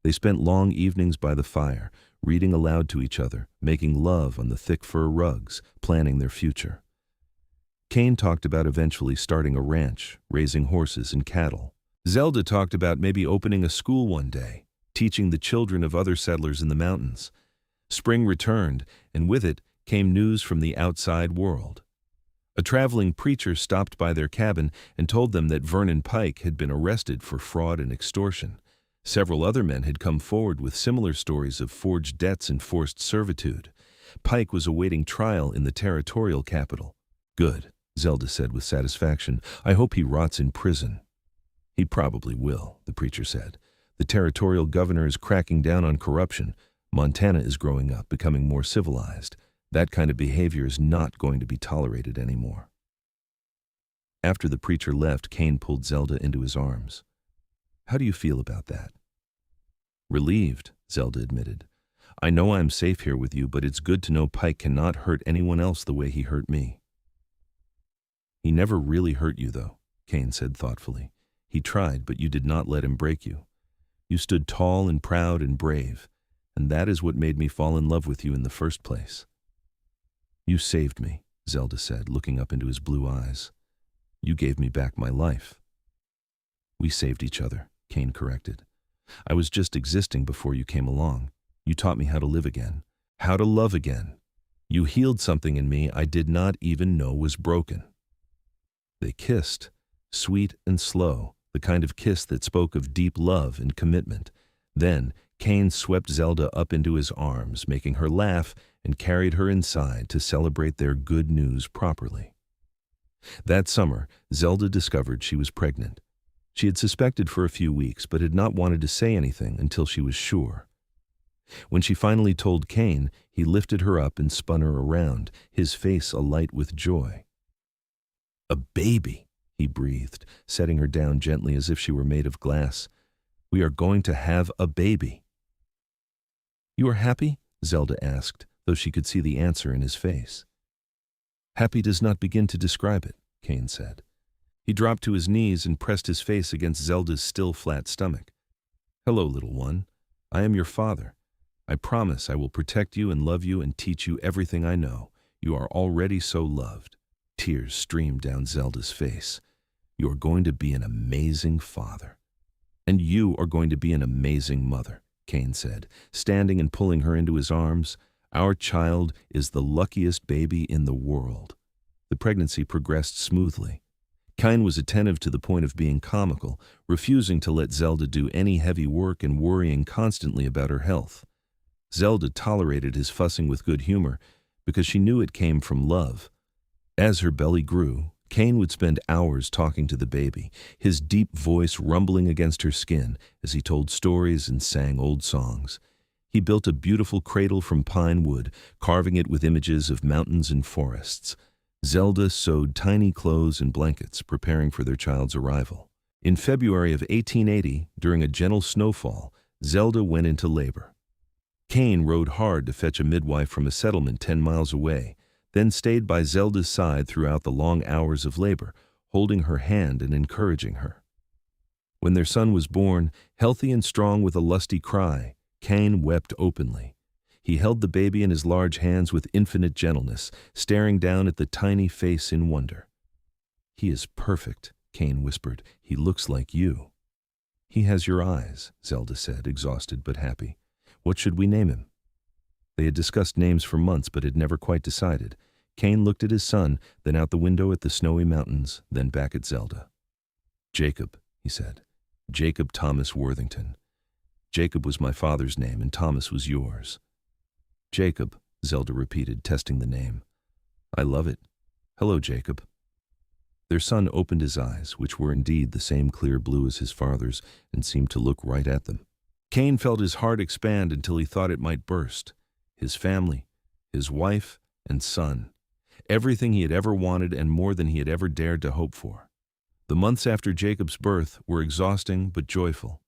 They spent long evenings by the fire, reading aloud to each other, making love on the thick fur rugs, planning their future. Kane talked about eventually starting a ranch, raising horses and cattle. Zelda talked about maybe opening a school one day, teaching the children of other settlers in the mountains. Spring returned, and with it came news from the outside world. A traveling preacher stopped by their cabin and told them that Vernon Pike had been arrested for fraud and extortion. Several other men had come forward with similar stories of forged debts and forced servitude. Pike was awaiting trial in the territorial capital. "Good," Zelda said with satisfaction. "I hope he rots in prison." "He probably will," the preacher said. "The territorial governor is cracking down on corruption. Montana is growing up, becoming more civilized. That kind of behavior is not going to be tolerated anymore." After the preacher left, Kane pulled Zelda into his arms. "How do you feel about that?" "Relieved," Zelda admitted. "I know I'm safe here with you, but it's good to know Pike cannot hurt anyone else the way he hurt me." "He never really hurt you, though," Kane said thoughtfully. "He tried, but you did not let him break you. You stood tall and proud and brave, and that is what made me fall in love with you in the first place." "You saved me," Zelda said, looking up into his blue eyes. "You gave me back my life." "We saved each other," Kane corrected. "I was just existing before you came along. You taught me how to live again, how to love again. You healed something in me I did not even know was broken." They kissed, sweet and slow, the kind of kiss that spoke of deep love and commitment. Then Kane swept Zelda up into his arms, making her laugh, and carried her inside to celebrate their good news properly. That summer, Zelda discovered she was pregnant. She had suspected for a few weeks, but had not wanted to say anything until she was sure. When she finally told Kane, he lifted her up and spun her around, his face alight with joy. "A baby," he breathed, setting her down gently as if she were made of glass. "We are going to have a baby." "You are happy?" Zelda asked, though she could see the answer in his face. "Happy does not begin to describe it," Kane said. He dropped to his knees and pressed his face against Zelda's still flat stomach. "Hello, little one. I am your father. I promise I will protect you and love you and teach you everything I know. You are already so loved." Tears streamed down Zelda's face. You are going to be an amazing father. And you are going to be an amazing mother, Kane said, standing and pulling her into his arms. Our child is the luckiest baby in the world. The pregnancy progressed smoothly. Kane was attentive to the point of being comical, refusing to let Zelda do any heavy work and worrying constantly about her health. Zelda tolerated his fussing with good humor because she knew it came from love. As her belly grew, Kane would spend hours talking to the baby, his deep voice rumbling against her skin as he told stories and sang old songs. He built a beautiful cradle from pine wood, carving it with images of mountains and forests. Zelda sewed tiny clothes and blankets, preparing for their child's arrival. In February of 1880, during a gentle snowfall, Zelda went into labor. Kane rode hard to fetch a midwife from a settlement 10 miles away, then stayed by Zelda's side throughout the long hours of labor, holding her hand and encouraging her. When their son was born, healthy and strong with a lusty cry, Kane wept openly. He held the baby in his large hands with infinite gentleness, staring down at the tiny face in wonder. "He is perfect," Kane whispered. "He looks like you." "He has your eyes," Zelda said, exhausted but happy. "What should we name him?" They had discussed names for months but had never quite decided. Kane looked at his son, then out the window at the snowy mountains, then back at Zelda. "Jacob," he said. "Jacob Thomas Worthington. Jacob was my father's name and Thomas was yours." "Jacob," Zelda repeated, testing the name. "I love it. Hello, Jacob." Their son opened his eyes, which were indeed the same clear blue as his father's, and seemed to look right at them. Kane felt his heart expand until he thought it might burst. His family, his wife and son, everything he had ever wanted and more than he had ever dared to hope for. The months after Jacob's birth were exhausting but joyful.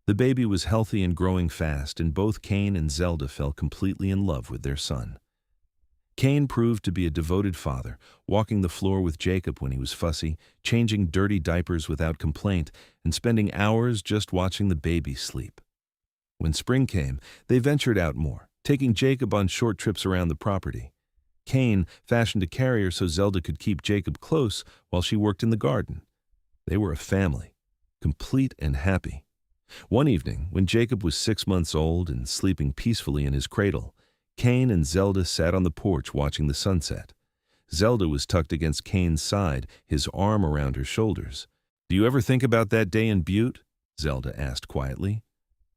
The baby was healthy and growing fast, and both Kane and Zelda fell completely in love with their son. Kane proved to be a devoted father, walking the floor with Jacob when he was fussy, changing dirty diapers without complaint, and spending hours just watching the baby sleep. When spring came, they ventured out more, taking Jacob on short trips around the property. Kane fashioned a carrier so Zelda could keep Jacob close while she worked in the garden. They were a family, complete and happy. One evening, when Jacob was 6 months old and sleeping peacefully in his cradle, Kane and Zelda sat on the porch watching the sunset. Zelda was tucked against Kane's side, his arm around her shoulders. "Do you ever think about that day in Butte?" Zelda asked quietly.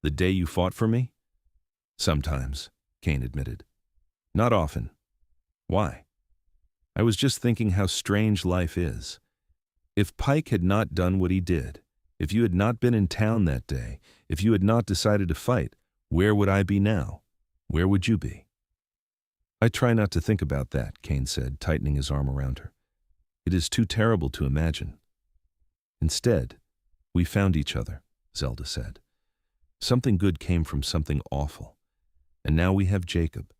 "The day you fought for me?" "Sometimes," Kane admitted. "Not often." "Why?" "I was just thinking how strange life is. If Pike had not done what he did, if you had not been in town that day, if you had not decided to fight, where would I be now? Where would you be?" "I try not to think about that," Kane said, tightening his arm around her. "It is too terrible to imagine." "Instead, we found each other," Zelda said. "Something good came from something awful. And now we have Jacob,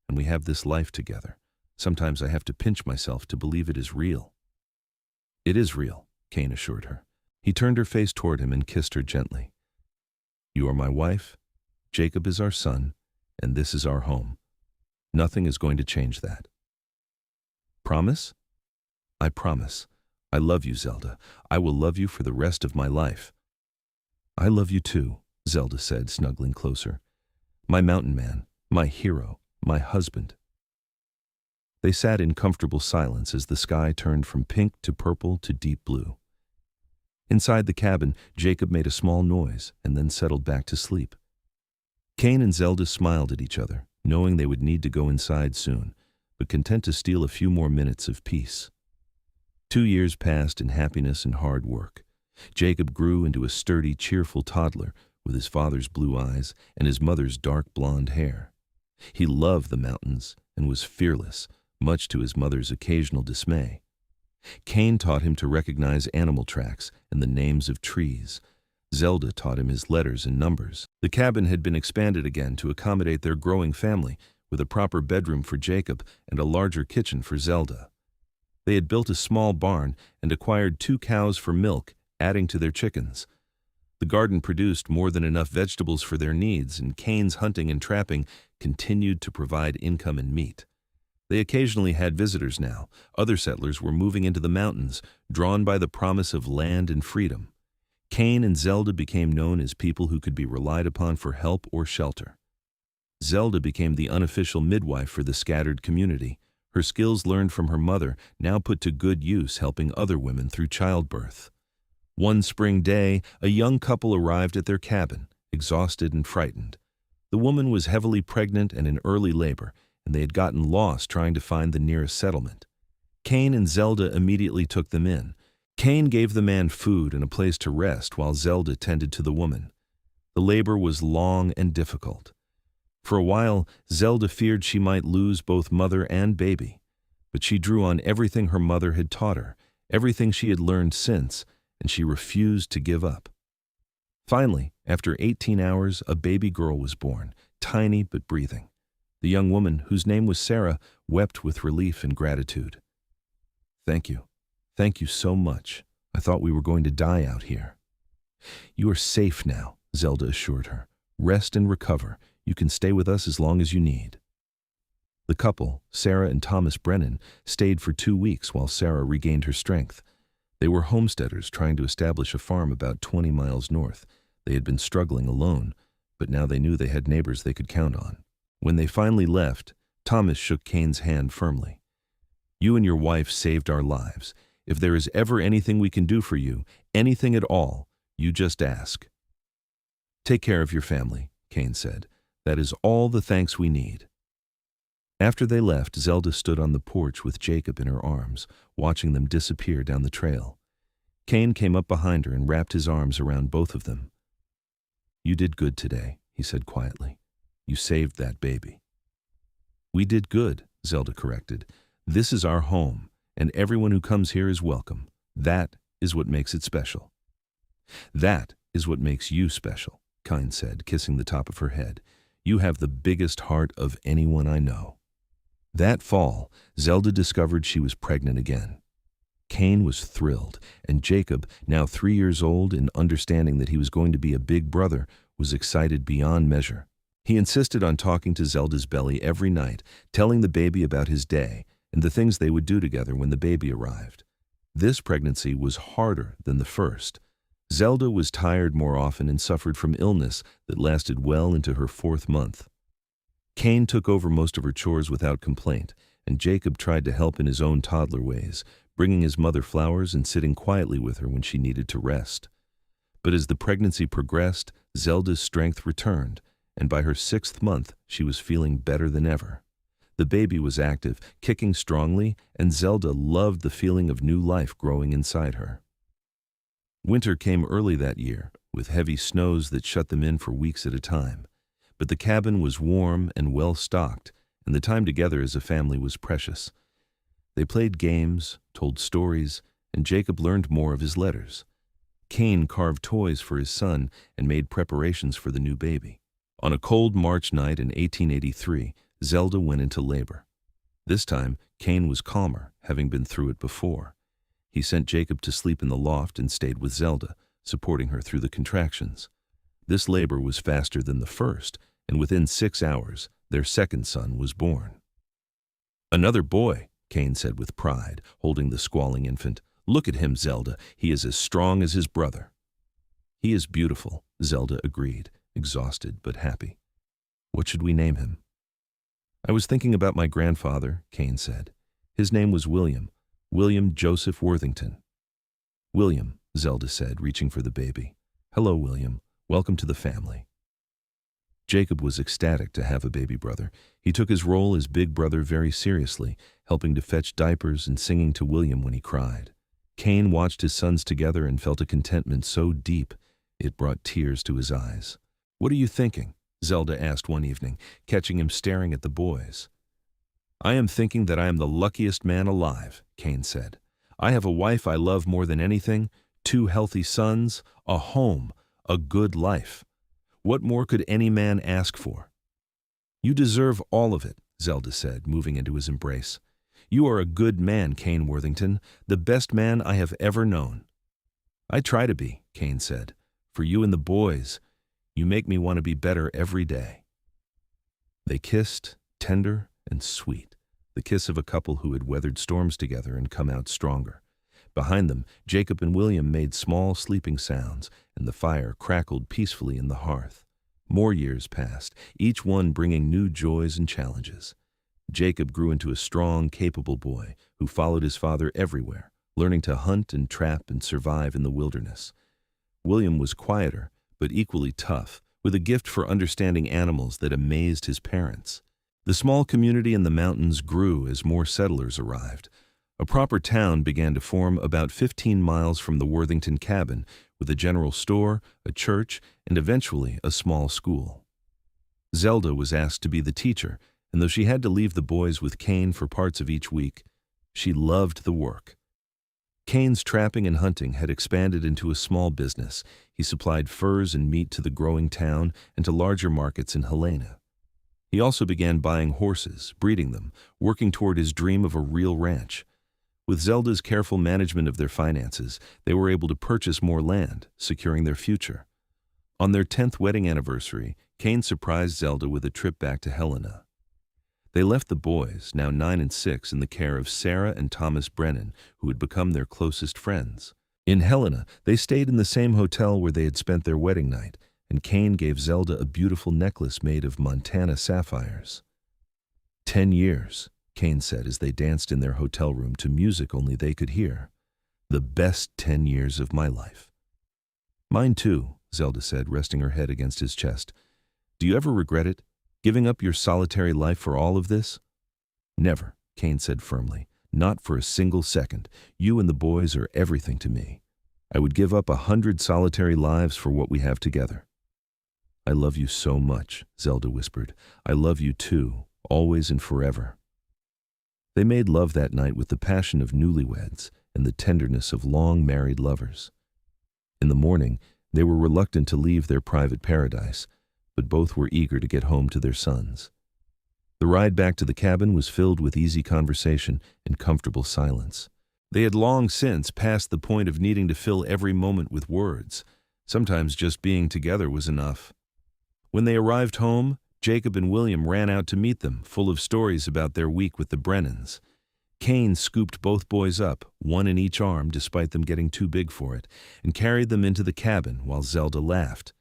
and we have this life together. Sometimes I have to pinch myself to believe it is real." "It is real," Kane assured her. He turned her face toward him and kissed her gently. "You are my wife, Jacob is our son, and this is our home. Nothing is going to change that." "Promise?" "I promise. I love you, Zelda. I will love you for the rest of my life." "I love you too," Zelda said, snuggling closer. "My mountain man, my hero, my husband." They sat in comfortable silence as the sky turned from pink to purple to deep blue. Inside the cabin, Jacob made a small noise and then settled back to sleep. Kane and Zelda smiled at each other, knowing they would need to go inside soon, but content to steal a few more minutes of peace. 2 years passed in happiness and hard work. Jacob grew into a sturdy, cheerful toddler with his father's blue eyes and his mother's dark blonde hair. He loved the mountains and was fearless, much to his mother's occasional dismay. Kane taught him to recognize animal tracks and the names of trees. Zelda taught him his letters and numbers. The cabin had been expanded again to accommodate their growing family, with a proper bedroom for Jacob and a larger kitchen for Zelda. They had built a small barn and acquired 2 cows for milk, adding to their chickens. The garden produced more than enough vegetables for their needs, and Kane's hunting and trapping continued to provide income and meat. They occasionally had visitors now. Other settlers were moving into the mountains, drawn by the promise of land and freedom. Kane and Zelda became known as people who could be relied upon for help or shelter. Zelda became the unofficial midwife for the scattered community. Her skills learned from her mother now put to good use helping other women through childbirth. One spring day, a young couple arrived at their cabin, exhausted and frightened. The woman was heavily pregnant and in early labor, and they had gotten lost trying to find the nearest settlement. Kane and Zelda immediately took them in. Kane gave the man food and a place to rest while Zelda tended to the woman. The labor was long and difficult. For a while, Zelda feared she might lose both mother and baby, but she drew on everything her mother had taught her, everything she had learned since, and she refused to give up. Finally, after 18 hours, a baby girl was born, tiny but breathing. The young woman, whose name was Sarah, wept with relief and gratitude. "Thank you. Thank you so much. I thought we were going to die out here." "You are safe now," Zelda assured her. "Rest and recover. You can stay with us as long as you need." The couple, Sarah and Thomas Brennan, stayed for 2 weeks while Sarah regained her strength. They were homesteaders trying to establish a farm about 20 miles north. They had been struggling alone, but now they knew they had neighbors they could count on. When they finally left, Thomas shook Kane's hand firmly. "You and your wife saved our lives. If there is ever anything we can do for you, anything at all, you just ask." "Take care of your family," Kane said. "That is all the thanks we need." After they left, Zelda stood on the porch with Jacob in her arms, watching them disappear down the trail. Kane came up behind her and wrapped his arms around both of them. "You did good today," he said quietly. "You saved that baby." "We did good," Zelda corrected. "This is our home, and everyone who comes here is welcome. That is what makes it special." "That is what makes you special," Kane said, kissing the top of her head. "You have the biggest heart of anyone I know." That fall, Zelda discovered she was pregnant again. Kane was thrilled, and Jacob, now 3 years old and understanding that he was going to be a big brother, was excited beyond measure. He insisted on talking to Zelda's belly every night, telling the baby about his day and the things they would do together when the baby arrived. This pregnancy was harder than the first. Zelda was tired more often and suffered from illness that lasted well into her 4th month. Kane took over most of her chores without complaint, and Jacob tried to help in his own toddler ways, bringing his mother flowers and sitting quietly with her when she needed to rest. But as the pregnancy progressed, Zelda's strength returned, and by her 6th month, she was feeling better than ever. The baby was active, kicking strongly, and Zelda loved the feeling of new life growing inside her. Winter came early that year, with heavy snows that shut them in for weeks at a time. But the cabin was warm and well-stocked, and the time together as a family was precious. They played games, told stories, and Jacob learned more of his letters. Kane carved toys for his son and made preparations for the new baby. On a cold March night in 1883, Zelda went into labor. This time, Kane was calmer, having been through it before. He sent Jacob to sleep in the loft and stayed with Zelda, supporting her through the contractions. This labor was faster than the first, and within 6 hours, their second son was born. "Another boy," Kane said with pride, holding the squalling infant. "Look at him, Zelda. He is as strong as his brother." "He is beautiful," Zelda agreed, exhausted but happy. "What should we name him?" "I was thinking about my grandfather," Kane said. "His name was William Joseph Worthington." "William," Zelda said, reaching for the baby. "Hello, William. Welcome to the family." Jacob was ecstatic to have a baby brother. He took his role as big brother very seriously, helping to fetch diapers and singing to William when he cried. Kane watched his sons together and felt a contentment so deep it brought tears to his eyes. "What are you thinking?" Zelda asked one evening, catching him staring at the boys. "I am thinking that I am the luckiest man alive," Kane said. "I have a wife I love more than anything, 2 healthy sons, a home, a good life. What more could any man ask for?" "You deserve all of it," Zelda said, moving into his embrace. "You are a good man, Kane Worthington, the best man I have ever known." "I try to be," Kane said. "For you and the boys, you make me want to be better every day." They kissed, tender and sweet, the kiss of a couple who had weathered storms together and come out stronger. Behind them, Jacob and William made small sleeping sounds, and the fire crackled peacefully in the hearth. More years passed, each one bringing new joys and challenges. Jacob grew into a strong, capable boy who followed his father everywhere, learning to hunt and trap and survive in the wilderness. William was quieter, but equally tough, with a gift for understanding animals that amazed his parents. The small community in the mountains grew as more settlers arrived. A proper town began to form about 15 miles from the Worthington cabin, with a general store, a church, and eventually a small school. Zelda was asked to be the teacher, and though she had to leave the boys with Kane for parts of each week, she loved the work. Kane's trapping and hunting had expanded into a small business. He supplied furs and meat to the growing town and to larger markets in Helena. He also began buying horses, breeding them, working toward his dream of a real ranch. With Zelda's careful management of their finances, they were able to purchase more land, securing their future. On their 10th wedding anniversary, Kane surprised Zelda with a trip back to Helena. They left the boys, now 9 and 6, in the care of Sarah and Thomas Brennan, who had become their closest friends. In Helena, they stayed in the same hotel where they had spent their wedding night, and Kane gave Zelda a beautiful necklace made of Montana sapphires. 10 years, Kane said as they danced in their hotel room to music only they could hear. The best 10 years of my life. Mine too, Zelda said, resting her head against his chest. Do you ever regret it? Giving up your solitary life for all of this? Never, Kane said firmly. Not for a single second. You and the boys are everything to me. I would give up 100 solitary lives for what we have together. I love you so much, Zelda whispered. I love you too, always and forever. They made love that night with the passion of newlyweds and the tenderness of long-married lovers. In the morning, they were reluctant to leave their private paradise, but both were eager to get home to their sons. The ride back to the cabin was filled with easy conversation and comfortable silence. They had long since passed the point of needing to fill every moment with words. Sometimes just being together was enough. When they arrived home, Jacob and William ran out to meet them, full of stories about their week with the Brennans. Kane scooped both boys up, one in each arm despite them getting too big for it, and carried them into the cabin while Zelda laughed.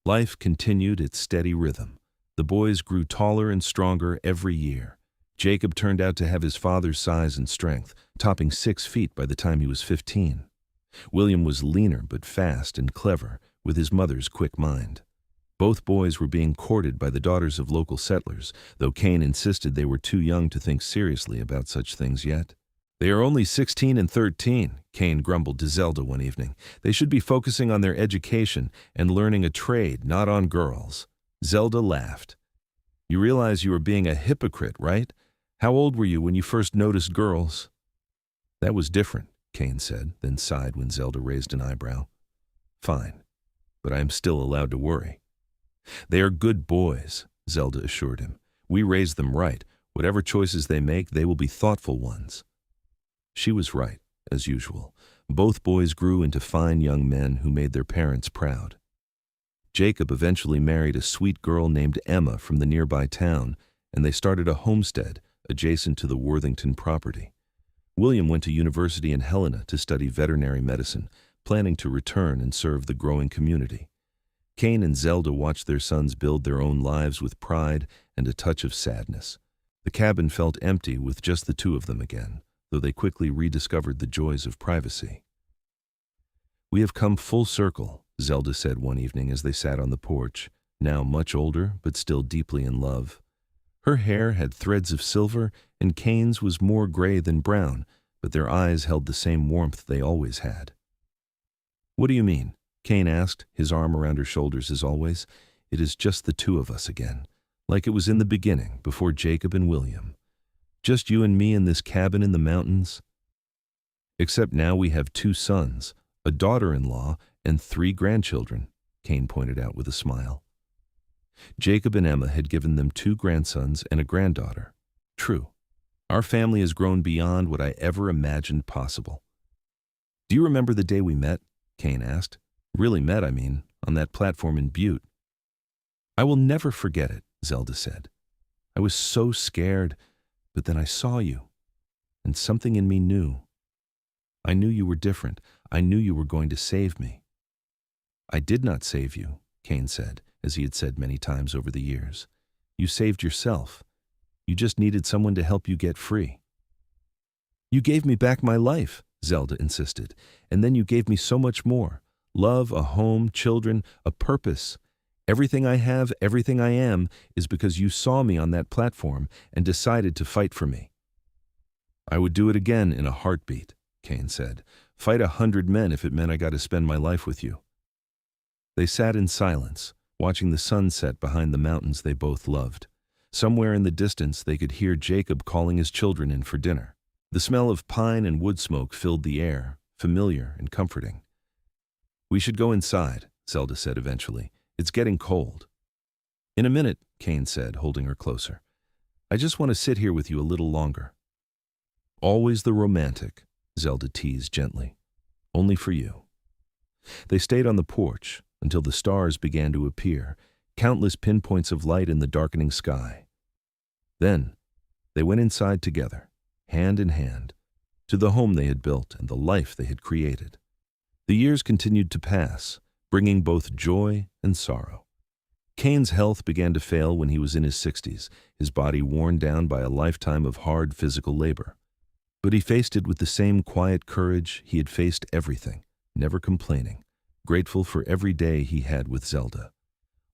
Life continued its steady rhythm. The boys grew taller and stronger every year. Jacob turned out to have his father's size and strength, topping 6 feet by the time he was 15. William was leaner but fast and clever, with his mother's quick mind. Both boys were being courted by the daughters of local settlers, though Kane insisted they were too young to think seriously about such things yet. They are only 16 and 13, Kane grumbled to Zelda one evening. They should be focusing on their education and learning a trade, not on girls. Zelda laughed. You realize you are being a hypocrite, right? How old were you when you first noticed girls? That was different, Kane said, then sighed when Zelda raised an eyebrow. Fine, but I am still allowed to worry. They are good boys, Zelda assured him. We raised them right. Whatever choices they make, they will be thoughtful ones. She was right, as usual. Both boys grew into fine young men who made their parents proud. Jacob eventually married a sweet girl named Emma from the nearby town, and they started a homestead adjacent to the Worthington property. William went to university in Helena to study veterinary medicine, planning to return and serve the growing community. Kane and Zelda watched their sons build their own lives with pride and a touch of sadness. The cabin felt empty with just the two of them again, though they quickly rediscovered the joys of privacy. We have come full circle, Zelda said one evening as they sat on the porch, now much older but still deeply in love. Her hair had threads of silver, and Kane's was more gray than brown, but their eyes held the same warmth they always had. What do you mean? Kane asked, his arm around her shoulders as always. It is just the two of us again, like it was in the beginning, before Jacob and William. Just you and me in this cabin in the mountains. Except now we have 2 sons, a daughter-in-law, and 3 grandchildren, Kane pointed out with a smile. Jacob and Emma had given them 2 grandsons and a granddaughter. True. Our family has grown beyond what I ever imagined possible. Do you remember the day we met? Kane asked. Really met, I mean, on that platform in Butte. I will never forget it, Zelda said. I was so scared, But then I saw you, and something in me knew. I knew you were different. I knew you were going to save me." "I did not save you," Kane said, as he had said many times over the years. "You saved yourself. You just needed someone to help you get free." "You gave me back my life," Zelda insisted, "and then you gave me so much more. Love, a home, children, a purpose. Everything I have, everything I am, is because you saw me on that platform and decided to fight for me." "I would do it again in a heartbeat," Kane said. "Fight 100 men if it meant I got to spend my life with you." They sat in silence, watching the sun set behind the mountains they both loved. Somewhere in the distance they could hear Jacob calling his children in for dinner. The smell of pine and wood smoke filled the air, familiar and comforting. "We should go inside," Zelda said eventually. "It's getting cold." "In a minute," Kane said, holding her closer. "I just want to sit here with you a little longer." "Always the romantic," Zelda teased gently. "Only for you." They stayed on the porch until the stars began to appear, countless pinpoints of light in the darkening sky. Then they went inside together, hand in hand, to the home they had built and the life they had created. The years continued to pass, bringing both joy and sorrow. Kane's health began to fail when he was in his 60s, his body worn down by a lifetime of hard physical labor. But he faced it with the same quiet courage he had faced everything, never complaining, grateful for every day he had with Zelda.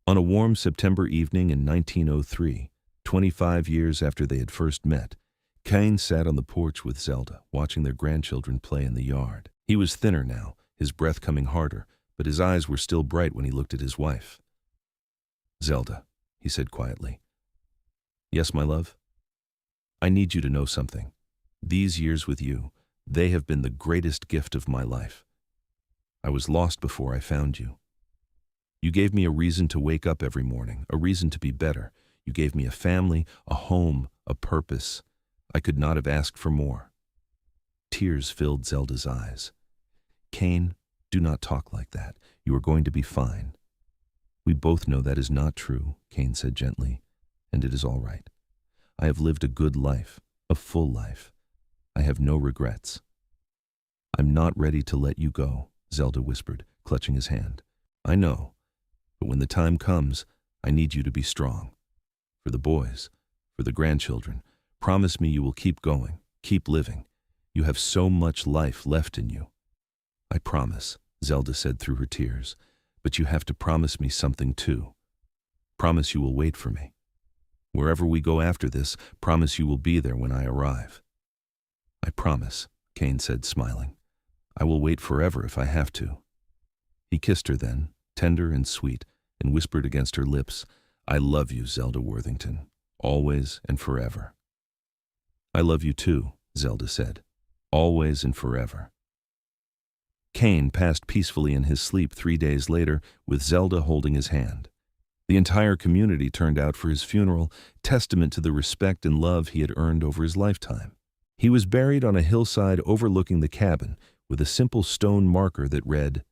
On a warm September evening in 1903, 25 years after they had first met, Kane sat on the porch with Zelda, watching their grandchildren play in the yard. He was thinner now, his breath coming harder, but his eyes were still bright when he looked at his wife. "Zelda," he said quietly. "Yes, my love? I need you to know something. These years with you, they have been the greatest gift of my life. I was lost before I found you. You gave me a reason to wake up every morning, a reason to be better. You gave me a family, a home, a purpose. I could not have asked for more." Tears filled Zelda's eyes. "Kane, do not talk like that. You are going to be fine." "We both know that is not true," Kane said gently, "and it is all right. I have lived a good life, a full life. I have no regrets." "I'm not ready to let you go," Zelda whispered, clutching his hand. "I know, but when the time comes, I need you to be strong. For the boys, for the grandchildren, promise me you will keep going, keep living. You have so much life left in you." "I promise," Zelda said through her tears, "but you have to promise me something too. Promise you will wait for me. Wherever we go after this, promise you will be there when I arrive." "I promise," Kane said, smiling. "I will wait forever if I have to." He kissed her then, tender and sweet, and whispered against her lips, "I love you, Zelda Worthington, always and forever." "I love you too," Zelda said, "always and forever." Kane passed peacefully in his sleep 3 days later, with Zelda holding his hand. The entire community turned out for his funeral, testament to the respect and love he had earned over his lifetime. He was buried on a hillside overlooking the cabin, with a simple stone marker that read,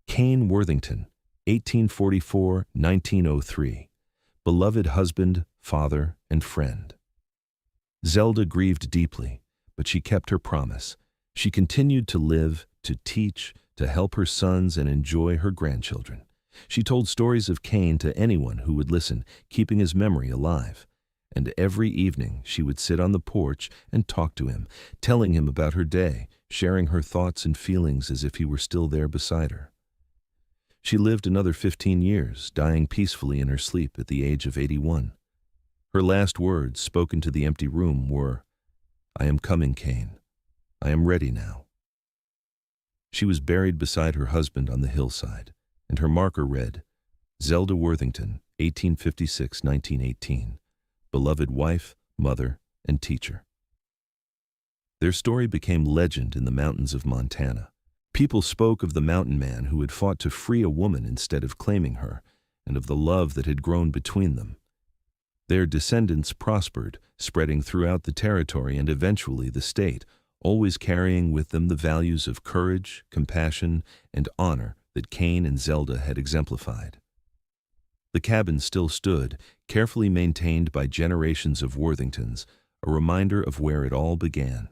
"Kane Worthington, 1844-1903, beloved husband, father, and friend." Zelda grieved deeply, but she kept her promise. She continued to live, to teach, to help her sons and enjoy her grandchildren. She told stories of Kane to anyone who would listen, keeping his memory alive. And every evening she would sit on the porch and talk to him, telling him about her day, sharing her thoughts and feelings as if he were still there beside her. She lived another 15 years, dying peacefully in her sleep at the age of 81. Her last words, spoken to the empty room, were, "I am coming, Kane. I am ready now." She was buried beside her husband on the hillside, and her marker read, "Zelda Worthington, 1856-1918, beloved wife, mother, and teacher." Their story became legend in the mountains of Montana. People spoke of the mountain man who had fought to free a woman instead of claiming her, and of the love that had grown between them. Their descendants prospered, spreading throughout the territory and eventually the state, always carrying with them the values of courage, compassion, and honor that Kane and Zelda had exemplified. The cabin still stood, carefully maintained by generations of Worthingtons, a reminder of where it all began.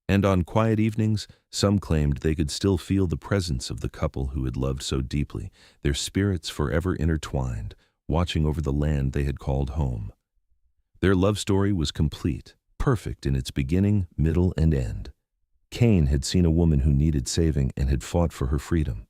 And on quiet evenings, some claimed they could still feel the presence of the couple who had loved so deeply, their spirits forever intertwined, watching over the land they had called home. Their love story was complete, perfect in its beginning, middle, and end. Kane had seen a woman who needed saving and had fought for her freedom.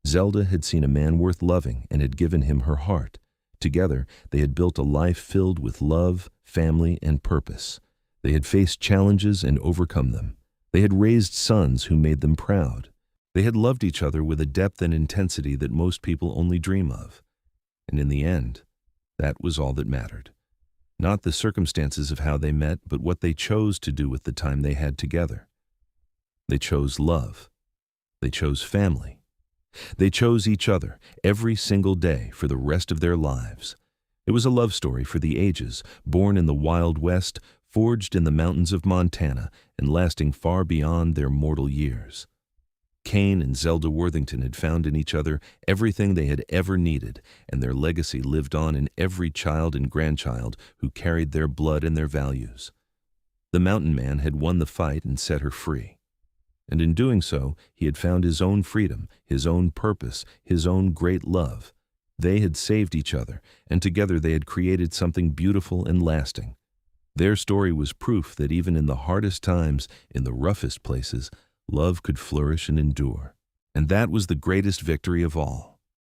Zelda had seen a man worth loving and had given him her heart. Together, they had built a life filled with love, family, and purpose. They had faced challenges and overcome them. They had raised sons who made them proud. They had loved each other with a depth and intensity that most people only dream of. And in the end, that was all that mattered. Not the circumstances of how they met, but what they chose to do with the time they had together. They chose love. They chose family. They chose each other every single day for the rest of their lives. It was a love story for the ages, born in the Wild West, forged in the mountains of Montana, and lasting far beyond their mortal years. Kane and Zelda Worthington had found in each other everything they had ever needed, and their legacy lived on in every child and grandchild who carried their blood and their values. The mountain man had won the fight and set her free. And in doing so, he had found his own freedom, his own purpose, his own great love. They had saved each other, and together they had created something beautiful and lasting. Their story was proof that even in the hardest times, in the roughest places, love could flourish and endure. And that was the greatest victory of all.